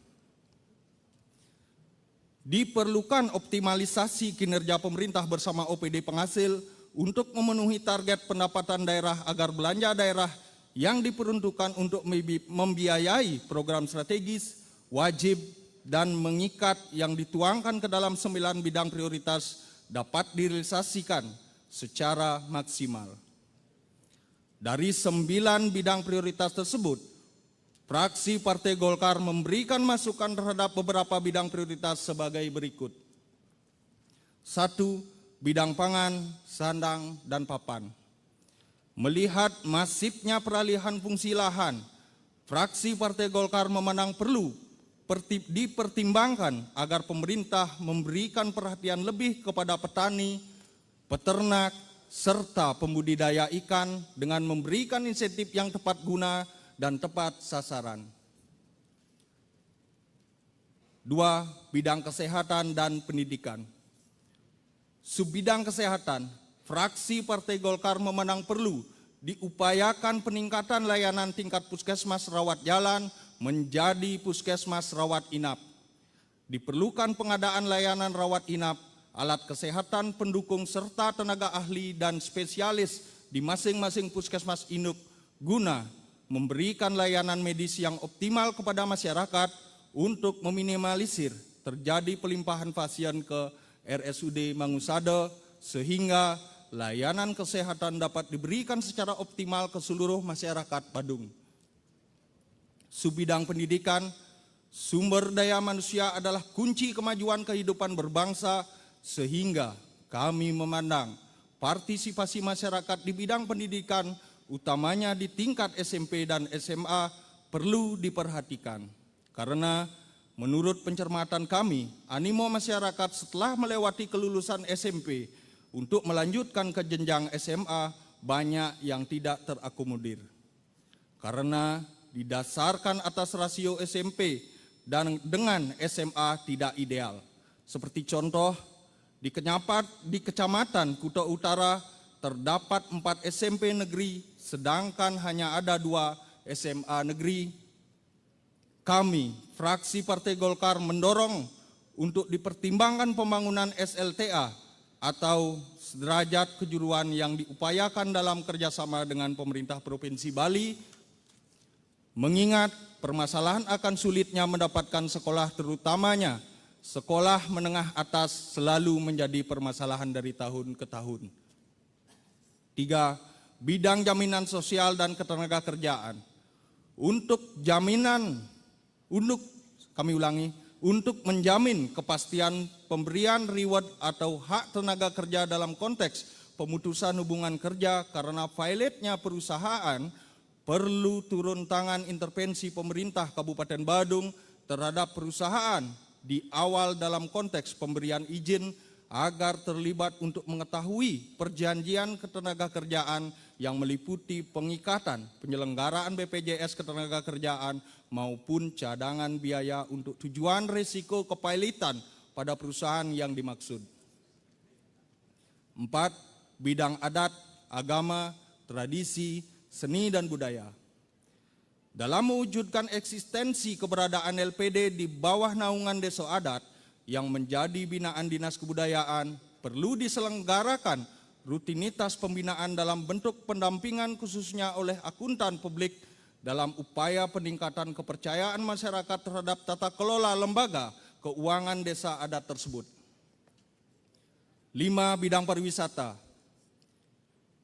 Diperlukan optimalisasi kinerja pemerintah bersama OPD penghasil untuk memenuhi target pendapatan daerah agar belanja daerah yang diperuntukkan untuk membiayai program strategis, wajib, dan mengikat yang dituangkan ke dalam 9 bidang prioritas dapat direalisasikan secara maksimal. Dari 9 bidang prioritas tersebut, fraksi Partai Golkar memberikan masukan terhadap beberapa bidang prioritas sebagai berikut. 1. Bidang pangan, sandang, dan papan. Melihat masifnya peralihan fungsi lahan, fraksi Partai Golkar memandang perlu dipertimbangkan agar pemerintah memberikan perhatian lebih kepada petani, peternak, serta pembudidaya ikan dengan memberikan insentif yang tepat guna dan tepat sasaran. 2. Bidang kesehatan dan pendidikan. Subbidang kesehatan, fraksi Partai Golkar memandang perlu diupayakan peningkatan layanan tingkat puskesmas rawat jalan menjadi puskesmas rawat inap. Diperlukan pengadaan layanan rawat inap, alat kesehatan pendukung serta tenaga ahli dan spesialis di masing-masing puskesmas induk guna memberikan layanan medis yang optimal kepada masyarakat untuk meminimalisir terjadi pelimpahan pasien ke RSUD Mangusade sehingga layanan kesehatan dapat diberikan secara optimal ke seluruh masyarakat Badung. Subbidang pendidikan, sumber daya manusia adalah kunci kemajuan kehidupan berbangsa sehingga kami memandang partisipasi masyarakat di bidang pendidikan utamanya di tingkat SMP dan SMA perlu diperhatikan. Karena menurut pencermatan kami, animo masyarakat setelah melewati kelulusan SMP untuk melanjutkan ke jenjang SMA banyak yang tidak terakomodir. Karena didasarkan atas rasio SMP dan dengan SMA tidak ideal. Seperti contoh, di Kecamatan Kuta Utara terdapat 4 SMP negeri, sedangkan hanya ada 2 SMA negeri. Kami, fraksi Partai Golkar mendorong untuk dipertimbangkan pembangunan SLTA atau sederajat kejuruan yang diupayakan dalam kerjasama dengan pemerintah Provinsi Bali, mengingat permasalahan akan sulitnya mendapatkan sekolah terutamanya sekolah menengah atas selalu menjadi permasalahan dari tahun ke tahun. 3. Bidang jaminan sosial dan ketenagakerjaan. Untuk menjamin kepastian pemberian reward atau hak tenaga kerja dalam konteks pemutusan hubungan kerja karena violetnya perusahaan, perlu turun tangan intervensi pemerintah Kabupaten Badung terhadap perusahaan di awal dalam konteks pemberian izin agar terlibat untuk mengetahui perjanjian ketenagakerjaan yang meliputi pengikatan penyelenggaraan BPJS Ketenagakerjaan maupun cadangan biaya untuk tujuan risiko kepailitan pada perusahaan yang dimaksud. 4. Bidang adat, agama, tradisi, seni dan budaya. Dalam mewujudkan eksistensi keberadaan LPD di bawah naungan Desa Adat yang menjadi binaan Dinas Kebudayaan, perlu diselenggarakan rutinitas pembinaan dalam bentuk pendampingan khususnya oleh akuntan publik dalam upaya peningkatan kepercayaan masyarakat terhadap tata kelola lembaga keuangan desa adat tersebut. 5. Bidang pariwisata.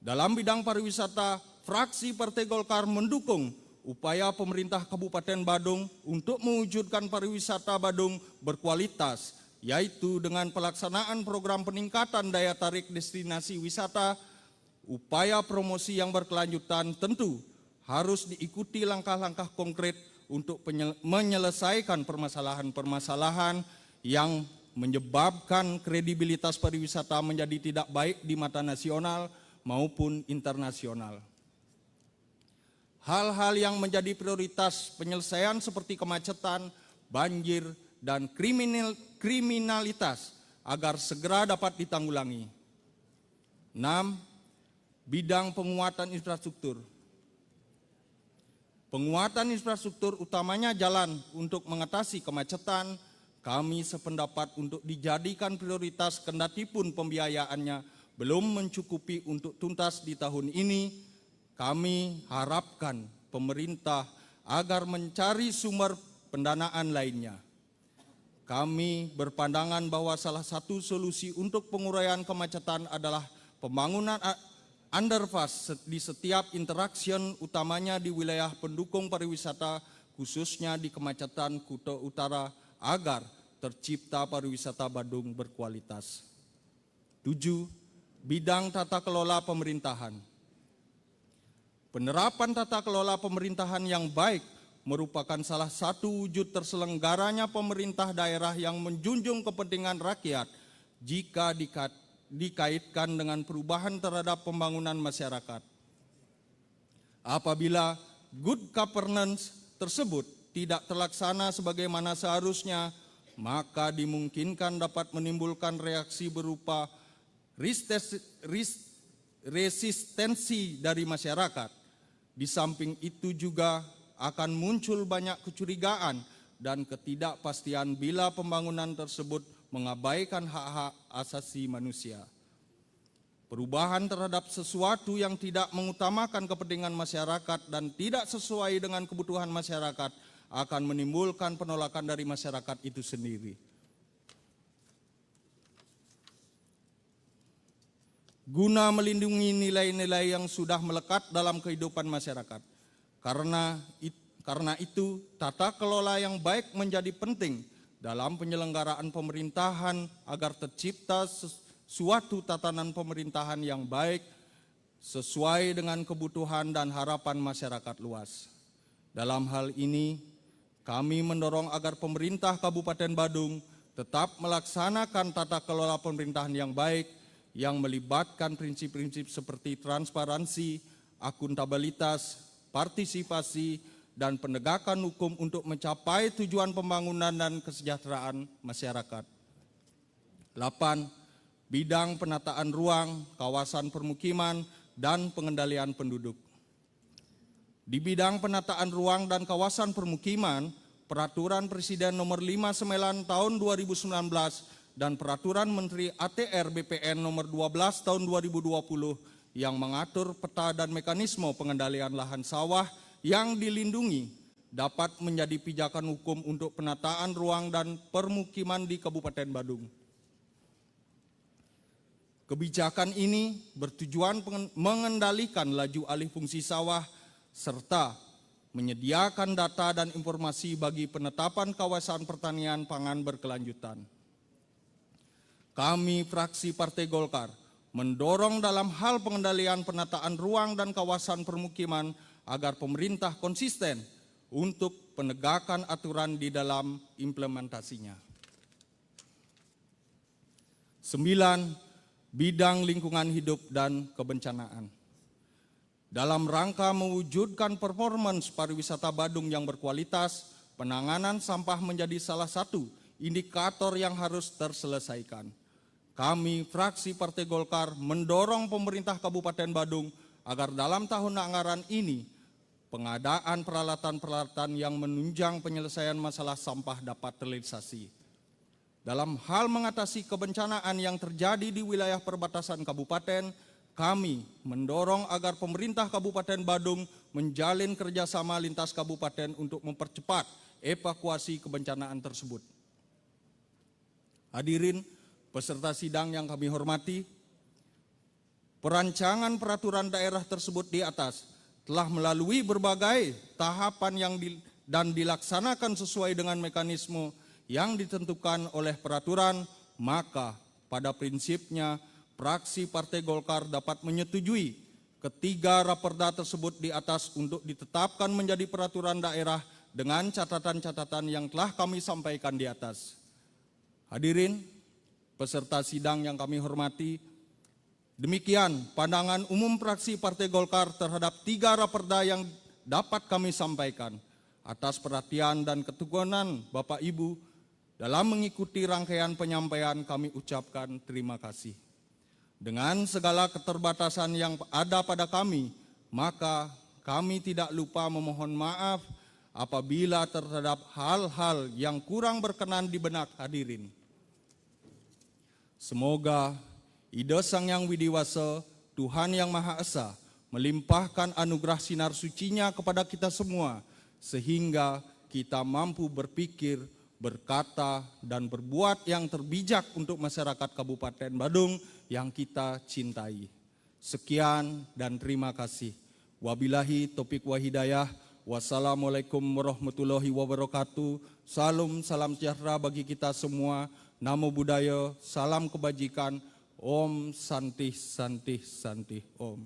Dalam bidang pariwisata, fraksi Partai Golkar mendukung upaya pemerintah Kabupaten Badung untuk mewujudkan pariwisata Badung berkualitas, yaitu dengan pelaksanaan program peningkatan daya tarik destinasi wisata. Upaya promosi yang berkelanjutan tentu harus diikuti langkah-langkah konkret untuk menyelesaikan permasalahan-permasalahan yang menyebabkan kredibilitas pariwisata menjadi tidak baik di mata nasional maupun internasional. Hal-hal yang menjadi prioritas penyelesaian seperti kemacetan, banjir, dan kriminalitas agar segera dapat ditanggulangi. 6. Bidang penguatan infrastruktur. Penguatan infrastruktur utamanya jalan untuk mengatasi kemacetan, kami sependapat untuk dijadikan prioritas kendatipun pembiayaannya belum mencukupi untuk tuntas di tahun ini. Kami harapkan pemerintah agar mencari sumber pendanaan lainnya. Kami berpandangan bahwa salah satu solusi untuk penguraian kemacetan adalah pembangunan underpass di setiap interaction utamanya di wilayah pendukung pariwisata, khususnya di kemacetan Kuta Utara, agar tercipta pariwisata Badung berkualitas. 7. Bidang tata kelola pemerintahan. Penerapan tata kelola pemerintahan yang baik merupakan salah satu wujud terselenggaranya pemerintah daerah yang menjunjung kepentingan rakyat jika dikaitkan dengan perubahan terhadap pembangunan masyarakat. Apabila good governance tersebut tidak terlaksana sebagaimana seharusnya, maka dimungkinkan dapat menimbulkan reaksi berupa resistensi dari masyarakat. Di samping itu juga akan muncul banyak kecurigaan dan ketidakpastian bila pembangunan tersebut mengabaikan hak-hak asasi manusia. Perubahan terhadap sesuatu yang tidak mengutamakan kepentingan masyarakat dan tidak sesuai dengan kebutuhan masyarakat akan menimbulkan penolakan dari masyarakat itu sendiri. Guna melindungi nilai-nilai yang sudah melekat dalam kehidupan masyarakat. Karena itu, tata kelola yang baik menjadi penting dalam penyelenggaraan pemerintahan agar tercipta suatu tatanan pemerintahan yang baik sesuai dengan kebutuhan dan harapan masyarakat luas. Dalam hal ini, kami mendorong agar pemerintah Kabupaten Badung tetap melaksanakan tata kelola pemerintahan yang baik yang melibatkan prinsip-prinsip seperti transparansi, akuntabilitas, partisipasi, dan penegakan hukum untuk mencapai tujuan pembangunan dan kesejahteraan masyarakat. 8. Bidang penataan ruang, kawasan permukiman, dan pengendalian penduduk. Di bidang penataan ruang dan kawasan permukiman, Peraturan Presiden Nomor 59 Tahun 2019 dan Peraturan Menteri ATR BPN Nomor 12 Tahun 2020 yang mengatur peta dan mekanisme pengendalian lahan sawah yang dilindungi dapat menjadi pijakan hukum untuk penataan ruang dan permukiman di Kabupaten Badung. Kebijakan ini bertujuan mengendalikan laju alih fungsi sawah serta menyediakan data dan informasi bagi penetapan kawasan pertanian pangan berkelanjutan. Kami fraksi Partai Golkar mendorong dalam hal pengendalian penataan ruang dan kawasan permukiman agar pemerintah konsisten untuk penegakan aturan di dalam implementasinya. 9. Bidang lingkungan hidup dan kebencanaan. Dalam rangka mewujudkan performance pariwisata Badung yang berkualitas, penanganan sampah menjadi salah satu indikator yang harus terselesaikan. kami fraksi Partai Golkar mendorong pemerintah Kabupaten Badung agar dalam tahun anggaran ini pengadaan peralatan-peralatan yang menunjang penyelesaian masalah sampah dapat terrealisasi. Dalam hal mengatasi kebencanaan yang terjadi di wilayah perbatasan kabupaten, kami mendorong agar pemerintah Kabupaten Badung menjalin kerjasama lintas kabupaten untuk mempercepat evakuasi kebencanaan tersebut. Hadirin peserta sidang yang kami hormati, perancangan peraturan daerah tersebut di atas telah melalui berbagai tahapan dan dilaksanakan sesuai dengan mekanisme yang ditentukan oleh peraturan, maka pada prinsipnya fraksi Partai Golkar dapat menyetujui ketiga raperda tersebut di atas untuk ditetapkan menjadi peraturan daerah dengan catatan-catatan yang telah kami sampaikan di atas. Hadirin peserta sidang yang kami hormati, demikian pandangan umum fraksi Partai Golkar terhadap tiga raperda yang dapat kami sampaikan. Atas perhatian dan ketekunan Bapak Ibu dalam mengikuti rangkaian penyampaian, kami ucapkan terima kasih. Dengan segala keterbatasan yang ada pada kami, maka kami tidak lupa memohon maaf apabila terhadap hal-hal yang kurang berkenan di benak hadirin. Semoga Ida Sang Yang Widiwasa, Tuhan Yang Maha Esa, melimpahkan anugerah sinar sucinya kepada kita semua, sehingga kita mampu berpikir, berkata, dan berbuat yang terbijak untuk masyarakat Kabupaten Badung yang kita cintai. Sekian dan terima kasih. Wabillahi taufiq wa hidayah. Wassalamualaikum warahmatullahi wabarakatuh. Salam sejahtera bagi kita semua. Namo Buddhaya, salam kebajikan. Om Santi Santi Santi Om.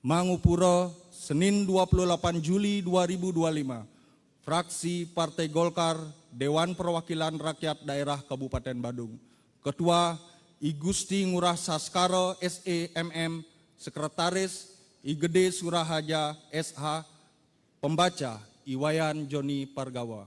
Mangupura, Senin 28 Juli 2025. Fraksi Partai Golkar, Dewan Perwakilan Rakyat Daerah Kabupaten Badung. Ketua I Gusti Ngurah Saskara SEMM, Sekretaris I Gede Surahaja SH, Pembaca Iwayan Joni Pargawa.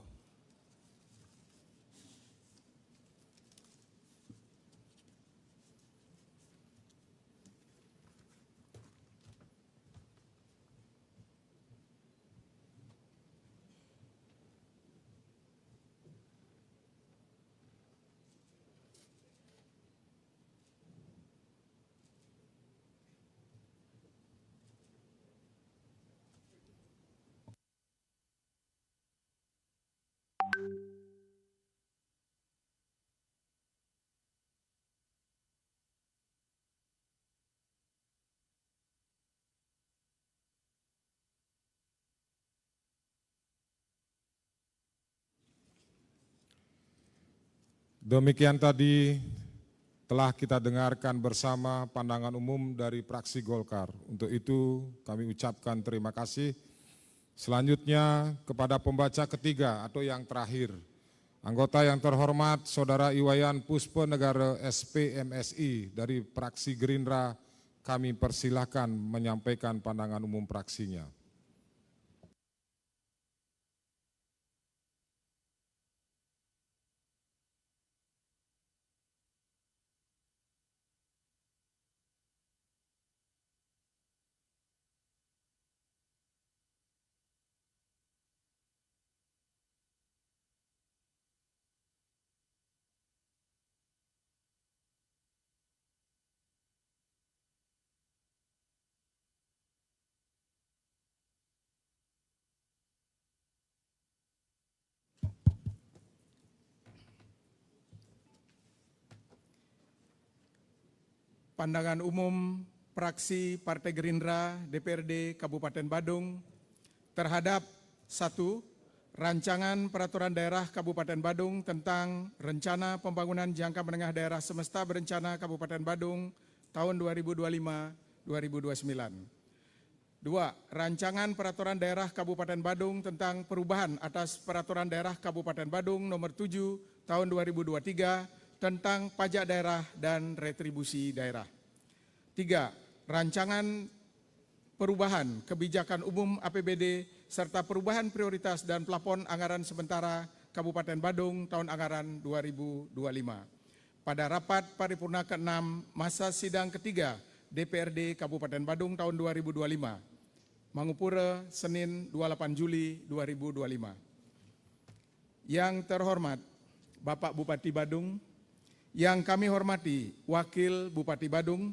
Demikian tadi telah kita dengarkan bersama pandangan umum dari fraksi Golkar. Untuk itu kami ucapkan terima kasih. Selanjutnya kepada pembaca ketiga atau yang terakhir. Anggota yang terhormat Saudara Iwayan Puspa Negara SPMSI dari fraksi Gerindra, kami persilahkan menyampaikan pandangan umum fraksinya. Pandangan umum fraksi Partai Gerindra DPRD Kabupaten Badung terhadap 1. Rancangan Peraturan Daerah Kabupaten Badung tentang Rencana Pembangunan Jangka Menengah Daerah Semesta Berencana Kabupaten Badung tahun 2025-2029. 2. Rancangan Peraturan Daerah Kabupaten Badung tentang perubahan atas Peraturan Daerah Kabupaten Badung nomor 7 tahun 2023 tentang pajak daerah dan retribusi daerah. 3. Rancangan perubahan kebijakan umum APBD serta perubahan prioritas dan plafon anggaran sementara Kabupaten Badung tahun anggaran 2025. Pada rapat paripurna ke-6 masa sidang ketiga DPRD Kabupaten Badung tahun 2025, Mangupura, Senin 28 Juli 2025. Yang terhormat Bapak Bupati Badung, yang kami hormati Wakil Bupati Badung,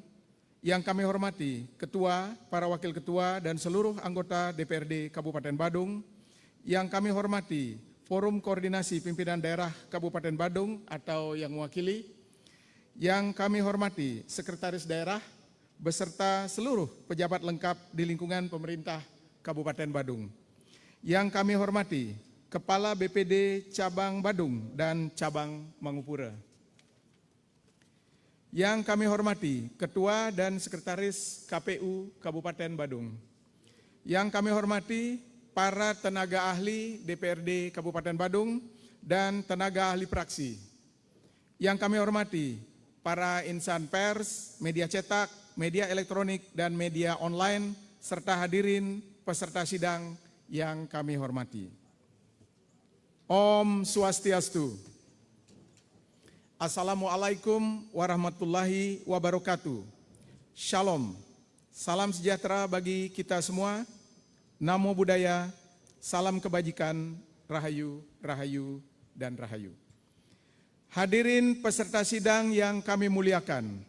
yang kami hormati Ketua, para Wakil Ketua, dan seluruh anggota DPRD Kabupaten Badung, yang kami hormati Forum Koordinasi Pimpinan Daerah Kabupaten Badung atau yang mewakili, yang kami hormati Sekretaris Daerah, beserta seluruh pejabat lengkap di lingkungan pemerintah Kabupaten Badung. Yang kami hormati Kepala BPD Cabang Badung dan Cabang Mangupura. Yang kami hormati Ketua dan Sekretaris KPU Kabupaten Badung. Yang kami hormati para tenaga ahli DPRD Kabupaten Badung dan tenaga ahli praksi. Yang kami hormati para insan pers, media cetak, media elektronik, dan media online, serta hadirin peserta sidang yang kami hormati. Om Swastiastu. Assalamualaikum warahmatullahi wabarakatuh. Shalom. Salam sejahtera bagi kita semua. Namo Buddhaya, salam kebajikan, rahayu, rahayu, dan rahayu. Hadirin peserta sidang yang kami muliakan,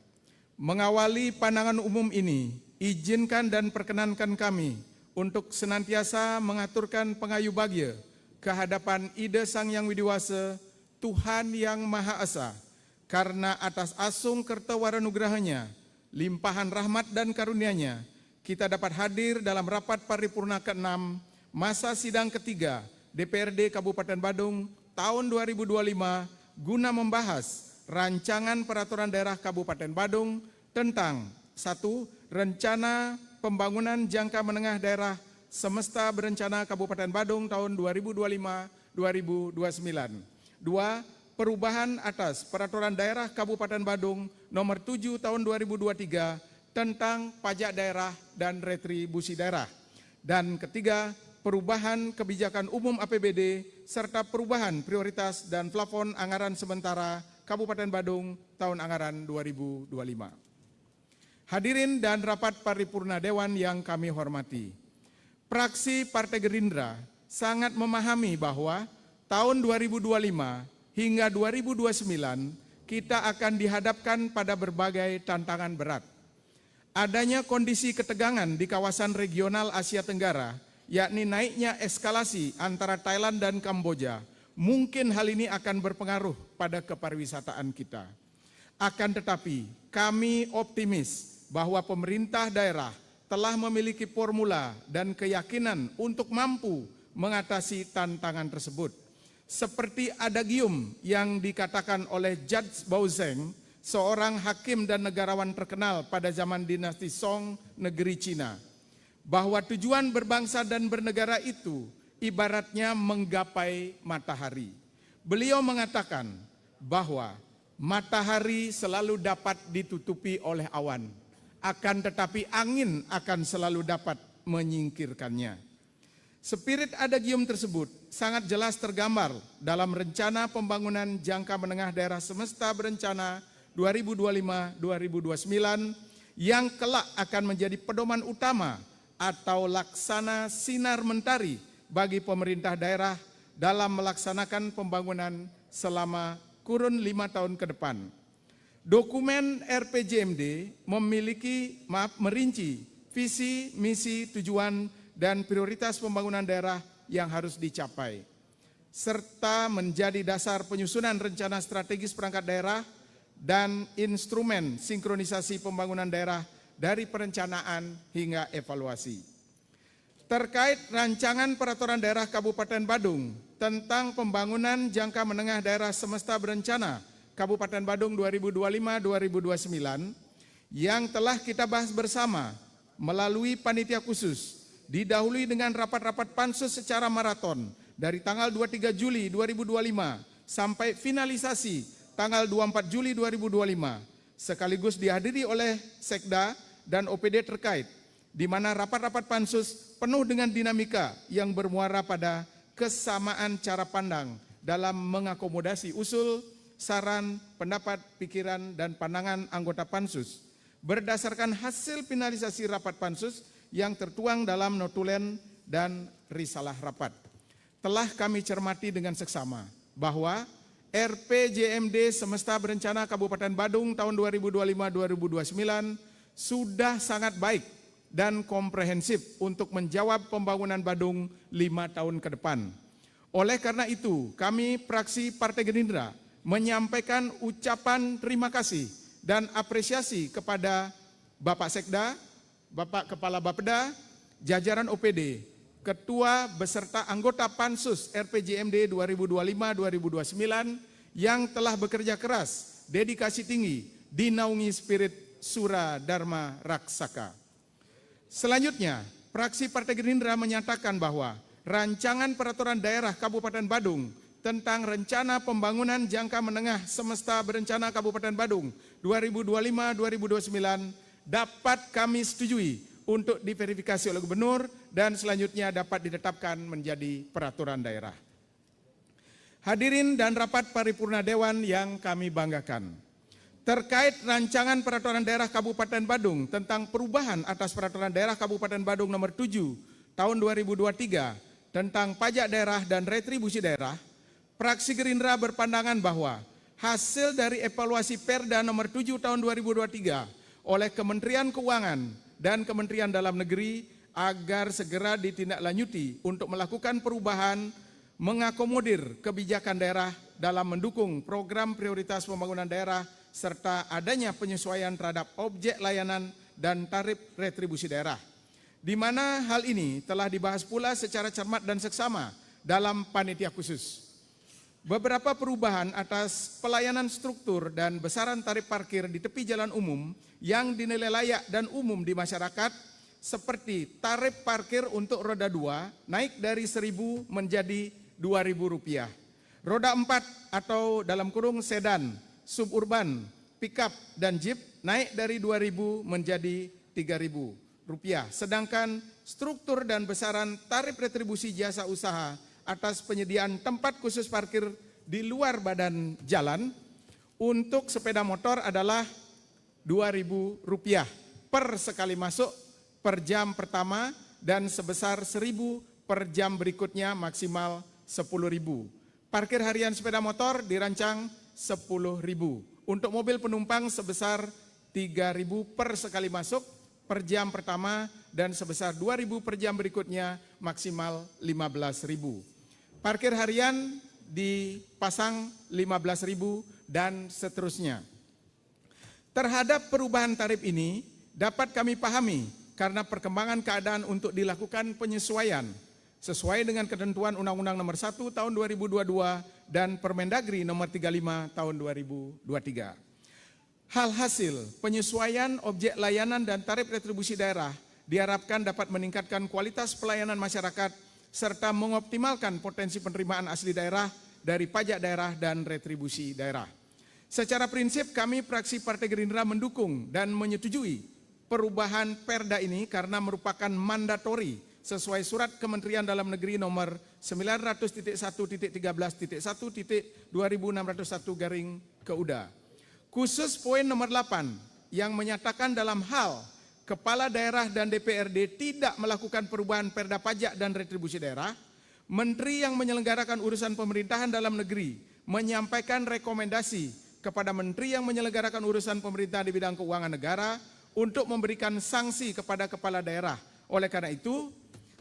mengawali pandangan umum ini, izinkan dan perkenankan kami untuk senantiasa mengaturkan pengayu bagya kehadapan Ida Sang Yang Widiwasa, Tuhan Yang Maha Esa, karena atas asung kertawaranugrahanya, limpahan rahmat dan karunia-Nya, kita dapat hadir dalam rapat paripurna ke-6 masa sidang ketiga DPRD Kabupaten Badung tahun 2025 guna membahas rancangan peraturan daerah Kabupaten Badung tentang 1. Rencana pembangunan jangka menengah daerah semesta berencana Kabupaten Badung tahun 2025-2029. 2. Perubahan atas peraturan daerah Kabupaten Badung nomor 7 tahun 2023 tentang pajak daerah dan retribusi daerah. Dan ketiga, perubahan kebijakan umum APBD serta perubahan prioritas dan plafon anggaran sementara Kabupaten Badung tahun anggaran 2025. Hadirin dan rapat paripurna Dewan yang kami hormati, fraksi Partai Gerindra sangat memahami bahwa tahun 2025 hingga 2029 kita akan dihadapkan pada berbagai tantangan berat. Adanya kondisi ketegangan di kawasan regional Asia Tenggara, yakni naiknya eskalasi antara Thailand dan Kamboja, mungkin hal ini akan berpengaruh pada kepariwisataan kita. Akan tetapi, kami optimis bahwa pemerintah daerah telah memiliki formula dan keyakinan untuk mampu mengatasi tantangan tersebut. Seperti adagium yang dikatakan oleh Judge Baozeng, seorang hakim dan negarawan terkenal pada zaman dinasti Song negeri Cina, bahwa tujuan berbangsa dan bernegara itu ibaratnya menggapai matahari. Beliau mengatakan bahwa matahari selalu dapat ditutupi oleh awan, akan tetapi angin akan selalu dapat menyingkirkannya. Spirit adagium tersebut sangat jelas tergambar dalam rencana pembangunan jangka menengah daerah semesta berencana 2025-2029 yang kelak akan menjadi pedoman utama atau laksana sinar mentari bagi pemerintah daerah dalam melaksanakan pembangunan selama kurun 5 tahun ke depan. Dokumen RPJMD merinci visi, misi, tujuan, dan prioritas pembangunan daerah yang harus dicapai, serta menjadi dasar penyusunan rencana strategis perangkat daerah dan instrumen sinkronisasi pembangunan daerah dari perencanaan hingga evaluasi. Terkait rancangan peraturan daerah Kabupaten Badung tentang pembangunan jangka menengah daerah semesta berencana Kabupaten Badung 2025-2029 yang telah kita bahas bersama melalui panitia khusus, didahului dengan rapat-rapat pansus secara maraton dari tanggal 23 Juli 2025 sampai finalisasi tanggal 24 Juli 2025, sekaligus dihadiri oleh Sekda dan OPD terkait. di mana rapat-rapat pansus penuh dengan dinamika yang bermuara pada kesamaan cara pandang dalam mengakomodasi usul, saran, pendapat, pikiran, dan pandangan anggota pansus berdasarkan hasil finalisasi rapat pansus yang tertuang dalam notulen dan risalah rapat. Telah kami cermati dengan seksama bahwa RPJMD Semesta Berencana Kabupaten Badung tahun 2025-2029 sudah sangat baik dan komprehensif untuk menjawab pembangunan Badung 5 tahun ke depan. Oleh karena itu, kami fraksi Partai Gerindra menyampaikan ucapan terima kasih dan apresiasi kepada Bapak Sekda, Bapak Kepala Bapeda, jajaran OPD, Ketua beserta anggota Pansus RPJMD 2025-2029 yang telah bekerja keras, dedikasi tinggi, dinaungi spirit Sura Dharma Raksaka. Selanjutnya, fraksi Partai Gerindra menyatakan bahwa rancangan peraturan daerah Kabupaten Badung tentang rencana pembangunan jangka menengah semesta berencana Kabupaten Badung 2025-2029 dapat kami setujui untuk diverifikasi oleh Gubernur dan selanjutnya dapat ditetapkan menjadi peraturan daerah. Hadirin dan rapat paripurna Dewan yang kami banggakan, terkait rancangan peraturan daerah Kabupaten Badung tentang perubahan atas peraturan daerah Kabupaten Badung nomor 7 tahun 2023 tentang pajak daerah dan retribusi daerah, fraksi Gerindra berpandangan bahwa hasil dari evaluasi Perda nomor 7 tahun 2023 oleh Kementerian Keuangan dan Kementerian Dalam Negeri agar segera ditindaklanjuti untuk melakukan perubahan mengakomodir kebijakan daerah dalam mendukung program prioritas pembangunan daerah serta adanya penyesuaian terhadap objek layanan dan tarif retribusi daerah, di mana hal ini telah dibahas pula secara cermat dan seksama dalam panitia khusus. Beberapa perubahan atas pelayanan struktur dan besaran tarif parkir di tepi jalan umum yang dinilai layak dan umum di masyarakat, seperti tarif parkir untuk roda 2 naik dari 1.000 menjadi Rp2.000, roda 4 atau dalam kurung sedan, suburban, pickup, dan jeep naik dari Rp2.000 menjadi Rp3.000, sedangkan struktur dan besaran tarif retribusi jasa usaha atas penyediaan tempat khusus parkir di luar badan jalan untuk sepeda motor adalah Rp2.000 per sekali masuk per jam pertama dan sebesar Rp1.000 per jam berikutnya maksimal Rp10.000. Parkir harian sepeda motor dirancang Rp10.000. Untuk mobil penumpang sebesar Rp3.000 per sekali masuk per jam pertama dan sebesar Rp2.000 per jam berikutnya maksimal Rp15.000. Parkir harian dipasang Rp15.000 dan seterusnya. Terhadap perubahan tarif ini dapat kami pahami karena perkembangan keadaan untuk dilakukan penyesuaian sesuai dengan ketentuan Undang-Undang Nomor 1 Tahun 2022 dan Permendagri Nomor 35 Tahun 2023. Halhasil, penyesuaian objek layanan dan tarif retribusi daerah diharapkan dapat meningkatkan kualitas pelayanan masyarakat serta mengoptimalkan potensi penerimaan asli daerah dari pajak daerah dan retribusi daerah. Secara prinsip kami fraksi Partai Gerindra mendukung dan menyetujui perubahan Perda ini karena merupakan mandatori sesuai Surat Kementerian Dalam Negeri nomor 900.1.13.2061-KUDA. Khusus poin nomor 8 yang menyatakan dalam hal Kepala Daerah dan DPRD tidak melakukan perubahan Perda pajak dan retribusi daerah, Menteri yang menyelenggarakan urusan pemerintahan dalam negeri menyampaikan rekomendasi kepada Menteri yang menyelenggarakan urusan pemerintahan di bidang keuangan negara untuk memberikan sanksi kepada kepala daerah. Oleh karena itu,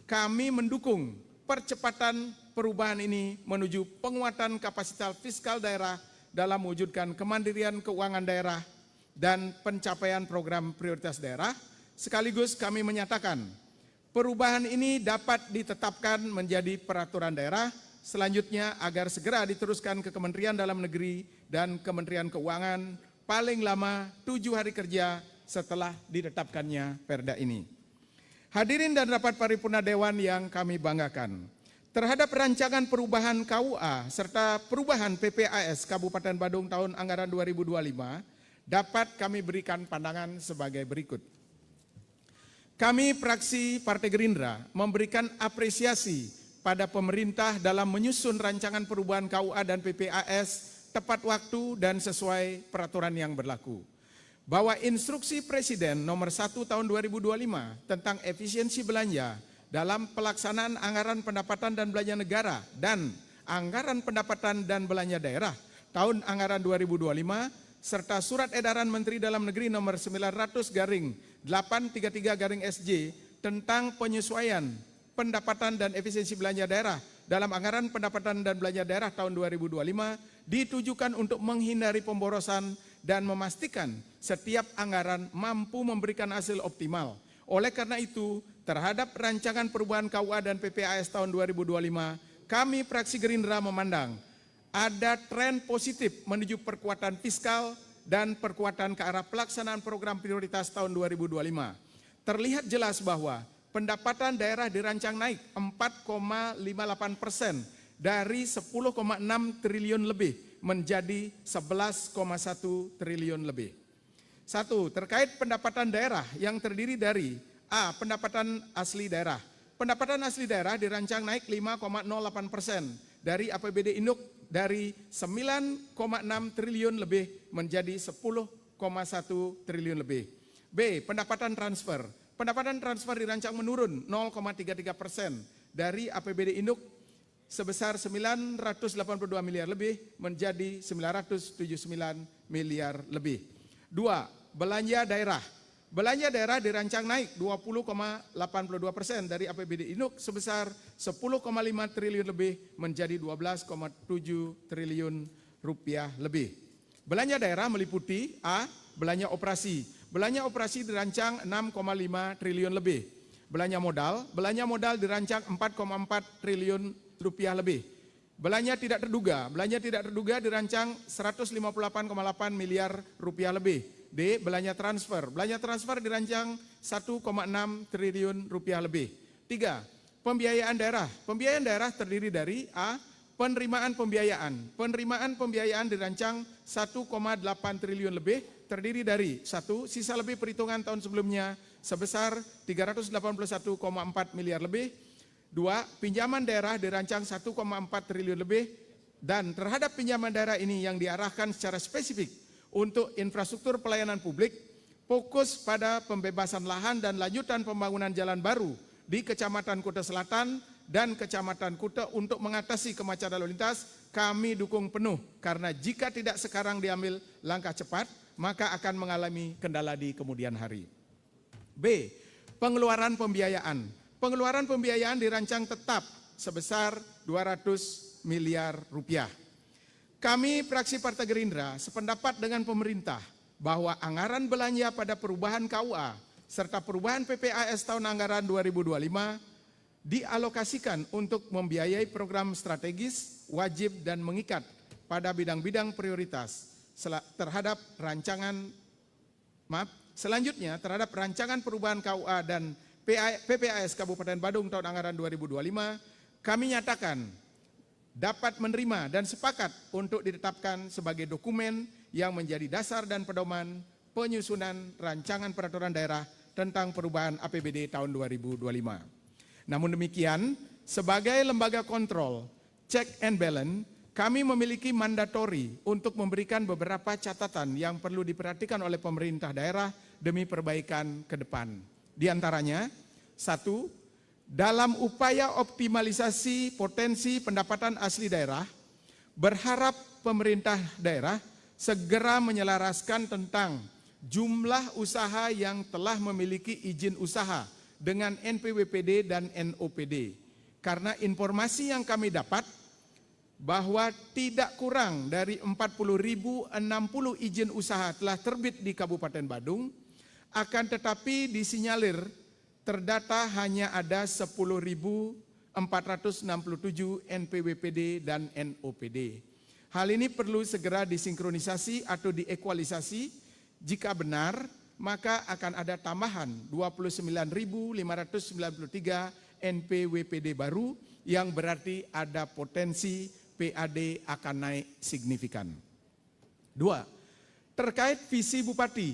kami mendukung percepatan perubahan ini menuju penguatan kapasitas fiskal daerah dalam mewujudkan kemandirian keuangan daerah dan pencapaian program prioritas daerah. Sekaligus kami menyatakan perubahan ini dapat ditetapkan menjadi peraturan daerah selanjutnya agar segera diteruskan ke Kementerian Dalam Negeri dan Kementerian Keuangan paling lama 7 hari kerja setelah ditetapkannya Perda ini. Hadirin dan rapat paripurna Dewan yang kami banggakan, terhadap rancangan perubahan KUA serta perubahan PPAS Kabupaten Badung tahun anggaran 2025 dapat kami berikan pandangan sebagai berikut. Kami fraksi Partai Gerindra memberikan apresiasi pada pemerintah dalam menyusun rancangan perubahan KUA dan PPAS tepat waktu dan sesuai peraturan yang berlaku. Bahwa instruksi Presiden nomor 1 tahun 2025 tentang efisiensi belanja dalam pelaksanaan anggaran pendapatan dan belanja negara dan anggaran pendapatan dan belanja daerah tahun anggaran 2025 serta surat edaran Menteri Dalam Negeri nomor 900/833/SJ tentang penyesuaian pendapatan dan efisiensi belanja daerah dalam anggaran pendapatan dan belanja daerah tahun 2025 ditujukan untuk menghindari pemborosan dan memastikan setiap anggaran mampu memberikan hasil optimal. Oleh karena itu, terhadap rancangan perubahan KUA dan PPAS tahun 2025, kami fraksi Gerindra memandang ada tren positif menuju perkuatan fiskal dan perkuatan ke arah pelaksanaan program prioritas tahun 2025. Terlihat jelas bahwa pendapatan daerah dirancang naik 4,58% dari 10,6 triliun lebih menjadi 11,1 triliun lebih. 1. Terkait pendapatan daerah yang terdiri dari A. Pendapatan asli daerah. Pendapatan asli daerah dirancang naik 5,08% dari APBD Induk dari 9,6 triliun lebih menjadi 10,1 triliun lebih. B. Pendapatan transfer. Pendapatan transfer dirancang menurun 0,33% dari APBD Induk sebesar 982 miliar lebih menjadi 979 miliar lebih. 2. Belanja daerah. Belanja daerah dirancang naik 20,82% dari APBD Induk sebesar 10,5 triliun lebih menjadi 12,7 triliun rupiah lebih. Belanja daerah meliputi A. Belanja operasi. Belanja operasi dirancang 6,5 triliun lebih. Belanja modal dirancang 4,4 triliun rupiah lebih. Belanja tidak terduga dirancang 158,8 miliar rupiah lebih. D. Belanja transfer dirancang 1,6 triliun rupiah lebih. 3. Pembiayaan daerah. Pembiayaan daerah terdiri dari A. Penerimaan pembiayaan. Penerimaan pembiayaan dirancang 1,8 triliun lebih, terdiri dari 1. Sisa lebih perhitungan tahun sebelumnya sebesar 381,4 miliar lebih. 2. Pinjaman daerah dirancang 1,4 triliun lebih, dan terhadap pinjaman daerah ini yang diarahkan secara spesifik untuk infrastruktur pelayanan publik, fokus pada pembebasan lahan dan lanjutan pembangunan jalan baru di Kecamatan Kuta Selatan dan Kecamatan Kuta untuk mengatasi kemacetan lalu lintas, kami dukung penuh karena jika tidak sekarang diambil langkah cepat, maka akan mengalami kendala di kemudian hari. B. Pengeluaran pembiayaan. Pengeluaran pembiayaan dirancang tetap sebesar 200 miliar rupiah. Kami fraksi Partai Gerindra sependapat dengan pemerintah bahwa anggaran belanja pada perubahan KUA serta perubahan PPAS tahun anggaran 2025 dialokasikan untuk membiayai program strategis, wajib dan mengikat pada bidang-bidang prioritas terhadap selanjutnya terhadap rancangan perubahan KUA dan PPAS Kabupaten Badung tahun anggaran 2025, kami nyatakan dapat menerima dan sepakat untuk ditetapkan sebagai dokumen yang menjadi dasar dan pedoman penyusunan rancangan peraturan daerah tentang perubahan APBD tahun 2025. Namun demikian, sebagai lembaga kontrol, check and balance, kami memiliki mandatori untuk memberikan beberapa catatan yang perlu diperhatikan oleh pemerintah daerah demi perbaikan ke depan. Di antaranya, 1. Dalam upaya optimalisasi potensi pendapatan asli daerah, berharap pemerintah daerah segera menyelaraskan tentang jumlah usaha yang telah memiliki izin usaha dengan NPWPD dan NOPD. Karena informasi yang kami dapat bahwa tidak kurang dari 40.060 izin usaha telah terbit di Kabupaten Badung, akan tetapi disinyalir terdata hanya ada 10.467 NPWPD dan NOPD. Hal ini perlu segera disinkronisasi atau diekualisasi. Jika benar, maka akan ada tambahan 29.593 NPWPD baru yang berarti ada potensi PAD akan naik signifikan. 2. Terkait visi Bupati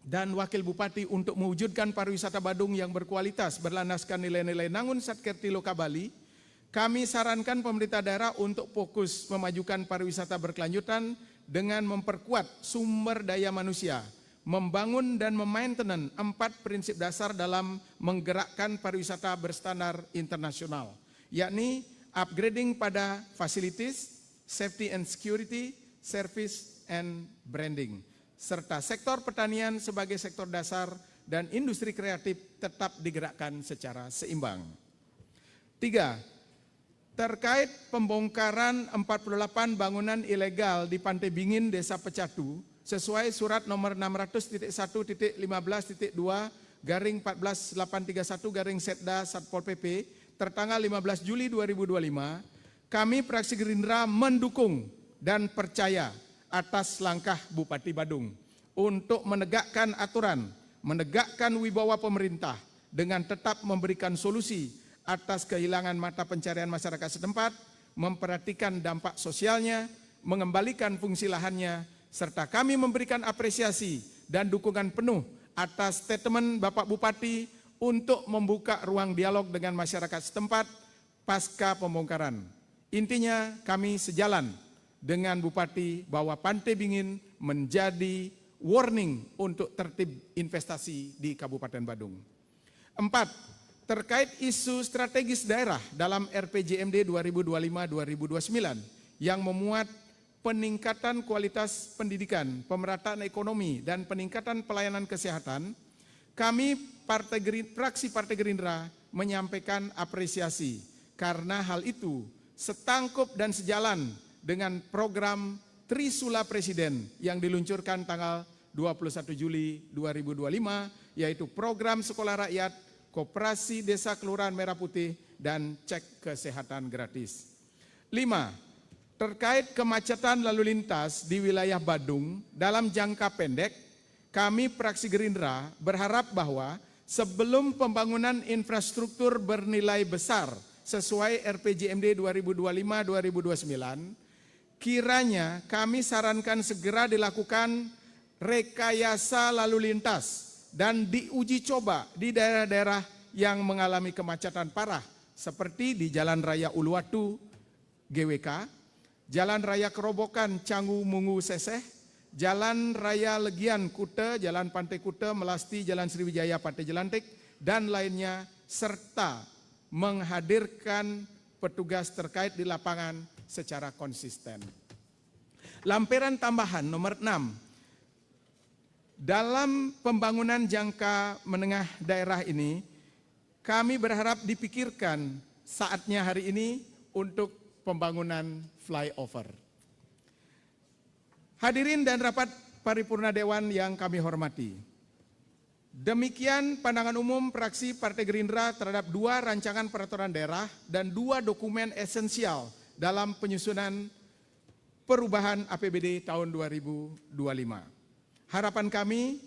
dan Wakil Bupati untuk mewujudkan pariwisata Badung yang berkualitas berlandaskan nilai-nilai Nangun Satkerti Loka Bali, kami sarankan pemerintah daerah untuk fokus memajukan pariwisata berkelanjutan dengan memperkuat sumber daya manusia, membangun dan memainten 4 prinsip dasar dalam menggerakkan pariwisata berstandar internasional, yakni upgrading pada facilities, safety and security, service and branding, serta sektor pertanian sebagai sektor dasar dan industri kreatif tetap digerakkan secara seimbang. 3. Terkait pembongkaran 48 bangunan ilegal di Pantai Bingin, Desa Pecatu, sesuai surat nomor 600.1.15.2/14831 Satpol PP tertanggal 15 Juli 2025, kami fraksi Gerindra mendukung dan percaya atas langkah Bupati Badung untuk menegakkan aturan, menegakkan wibawa pemerintah dengan tetap memberikan solusi atas kehilangan mata pencarian masyarakat setempat, memperhatikan dampak sosialnya, mengembalikan fungsi lahannya, serta kami memberikan apresiasi dan dukungan penuh atas statement Bapak Bupati untuk membuka ruang dialog dengan masyarakat setempat pasca pembongkaran. Intinya kami sejalan dengan Bupati bahwa Pantai Bingin menjadi warning untuk tertib investasi di Kabupaten Badung. 4. Terkait isu strategis daerah dalam RPJMD 2025-2029 yang memuat peningkatan kualitas pendidikan, pemerataan ekonomi, dan peningkatan pelayanan kesehatan, kami fraksi Partai Gerindra menyampaikan apresiasi karena hal itu setangkup dan sejalan dengan program Trisula Presiden yang diluncurkan tanggal 21 Juli 2025, yaitu program Sekolah Rakyat, Koperasi Desa Kelurahan Merah Putih, dan cek kesehatan gratis. 5. Terkait kemacetan lalu lintas di wilayah Badung dalam jangka pendek, kami fraksi Gerindra berharap bahwa sebelum pembangunan infrastruktur bernilai besar sesuai RPJMD 2025-2029, kiranya kami sarankan segera dilakukan rekayasa lalu lintas dan diuji coba di daerah-daerah yang mengalami kemacetan parah seperti di Jalan Raya Uluwatu GWK, Jalan Raya Kerobokan Canggu Mungu Seseh, Jalan Raya Legian Kute, Jalan Pantai Kute Melasti, Jalan Sriwijaya Pantai Jelantik, dan lainnya, serta menghadirkan petugas terkait di lapangan secara konsisten. Lampiran tambahan nomor 6. Dalam pembangunan jangka menengah daerah ini, kami berharap dipikirkan saatnya hari ini untuk pembangunan flyover. Hadirin dan rapat paripurna Dewan yang kami hormati. Demikian pandangan umum fraksi Partai Gerindra terhadap 2 rancangan peraturan daerah dan 2 dokumen esensial dalam penyusunan perubahan APBD tahun 2025. Harapan kami,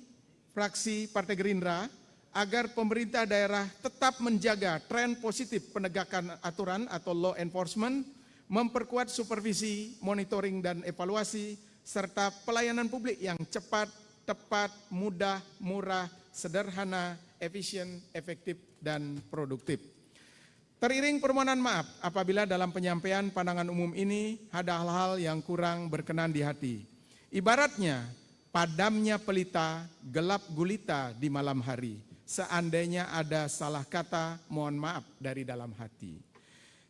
fraksi Partai Gerindra, agar pemerintah daerah tetap menjaga tren positif penegakan aturan atau law enforcement, memperkuat supervisi, monitoring, dan evaluasi, serta pelayanan publik yang cepat, tepat, mudah, murah, sederhana, efisien, efektif, dan produktif. Teriring permohonan maaf apabila dalam penyampaian pandangan umum ini ada hal-hal yang kurang berkenan di hati. Ibaratnya padamnya pelita, gelap gulita di malam hari. Seandainya ada salah kata, mohon maaf dari dalam hati.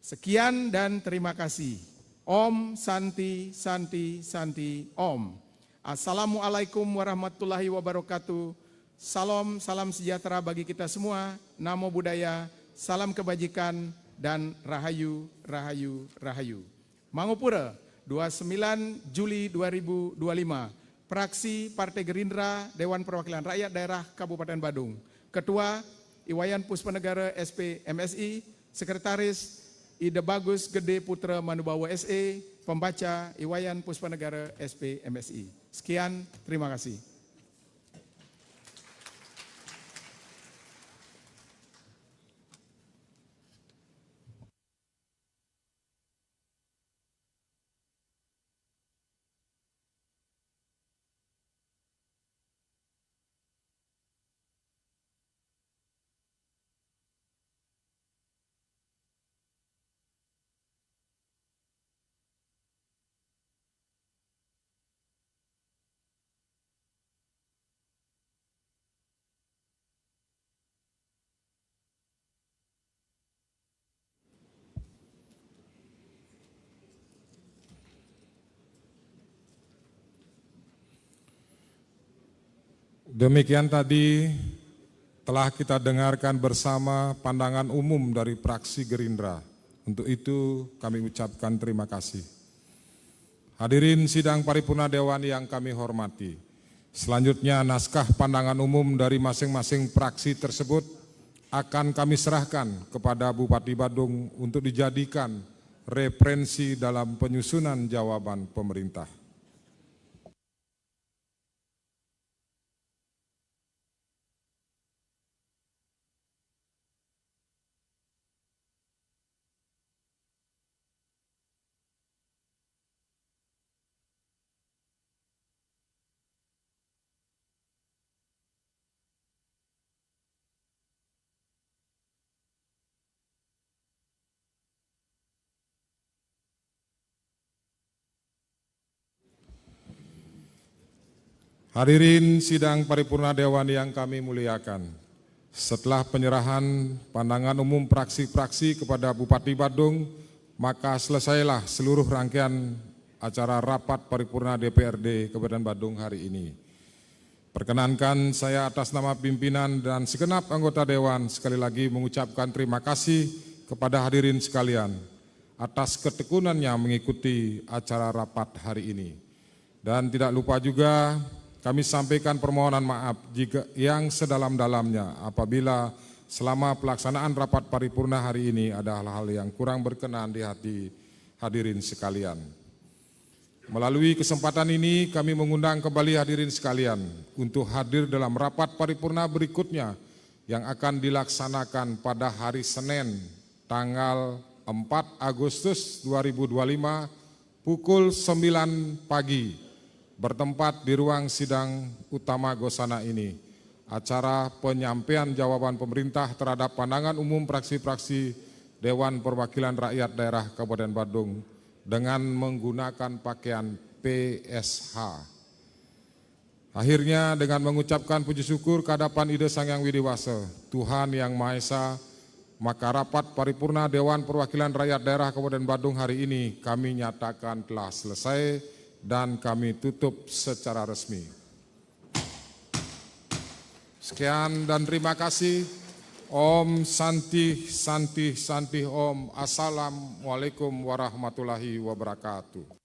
Sekian dan terima kasih. Om Santi Santi Santi Om. Assalamualaikum warahmatullahi wabarakatuh. Salam sejahtera bagi kita semua. Namo Buddhaya, salam kebajikan, dan rahayu, rahayu, rahayu. Mangopura, 29 Juli 2025. Fraksi Partai Gerindra, Dewan Perwakilan Rakyat Daerah Kabupaten Badung. Ketua Iwayan Puspanegara SP MSI, Sekretaris Ide Bagus Gede Putra Manubawa SE, Pembaca Iwayan Puspanegara SP MSI. Sekian, terima kasih. Demikian tadi telah kita dengarkan bersama pandangan umum dari fraksi Gerindra. Untuk itu kami ucapkan terima kasih. Hadirin sidang paripurna Dewan yang kami hormati. Selanjutnya naskah pandangan umum dari masing-masing fraksi tersebut akan kami serahkan kepada Bupati Badung untuk dijadikan referensi dalam penyusunan jawaban pemerintah. Hadirin sidang paripurna Dewan yang kami muliakan, setelah penyerahan pandangan umum fraksi-fraksi kepada Bupati Badung, maka selesailah seluruh rangkaian acara rapat paripurna DPRD Kabupaten Badung hari ini. Perkenankan saya atas nama pimpinan dan segenap anggota Dewan sekali lagi mengucapkan terima kasih kepada hadirin sekalian atas ketekunannya mengikuti acara rapat hari ini. Dan tidak lupa juga kami sampaikan permohonan maaf jika yang sedalam-dalamnya apabila selama pelaksanaan rapat paripurna hari ini ada hal-hal yang kurang berkenan di hati hadirin sekalian. Melalui kesempatan ini kami mengundang kembali hadirin sekalian untuk hadir dalam rapat paripurna berikutnya yang akan dilaksanakan pada hari Senin tanggal 4 Agustus 2025 pukul 9 pagi. Bertempat di ruang sidang utama Gosana ini, acara penyampaian jawaban pemerintah terhadap pandangan umum fraksi-fraksi Dewan Perwakilan Rakyat Daerah Kabupaten Badung dengan menggunakan pakaian PSH. Akhirnya dengan mengucapkan puji syukur kehadapan Ide Sang Yang Widiwasa, Tuhan Yang Maha Esa, maka rapat paripurna Dewan Perwakilan Rakyat Daerah Kabupaten Badung hari ini kami nyatakan telah selesai dan kami tutup secara resmi. Sekian dan terima kasih. Om Santi Santi Santi Om. Assalamualaikum warahmatullahi wabarakatuh.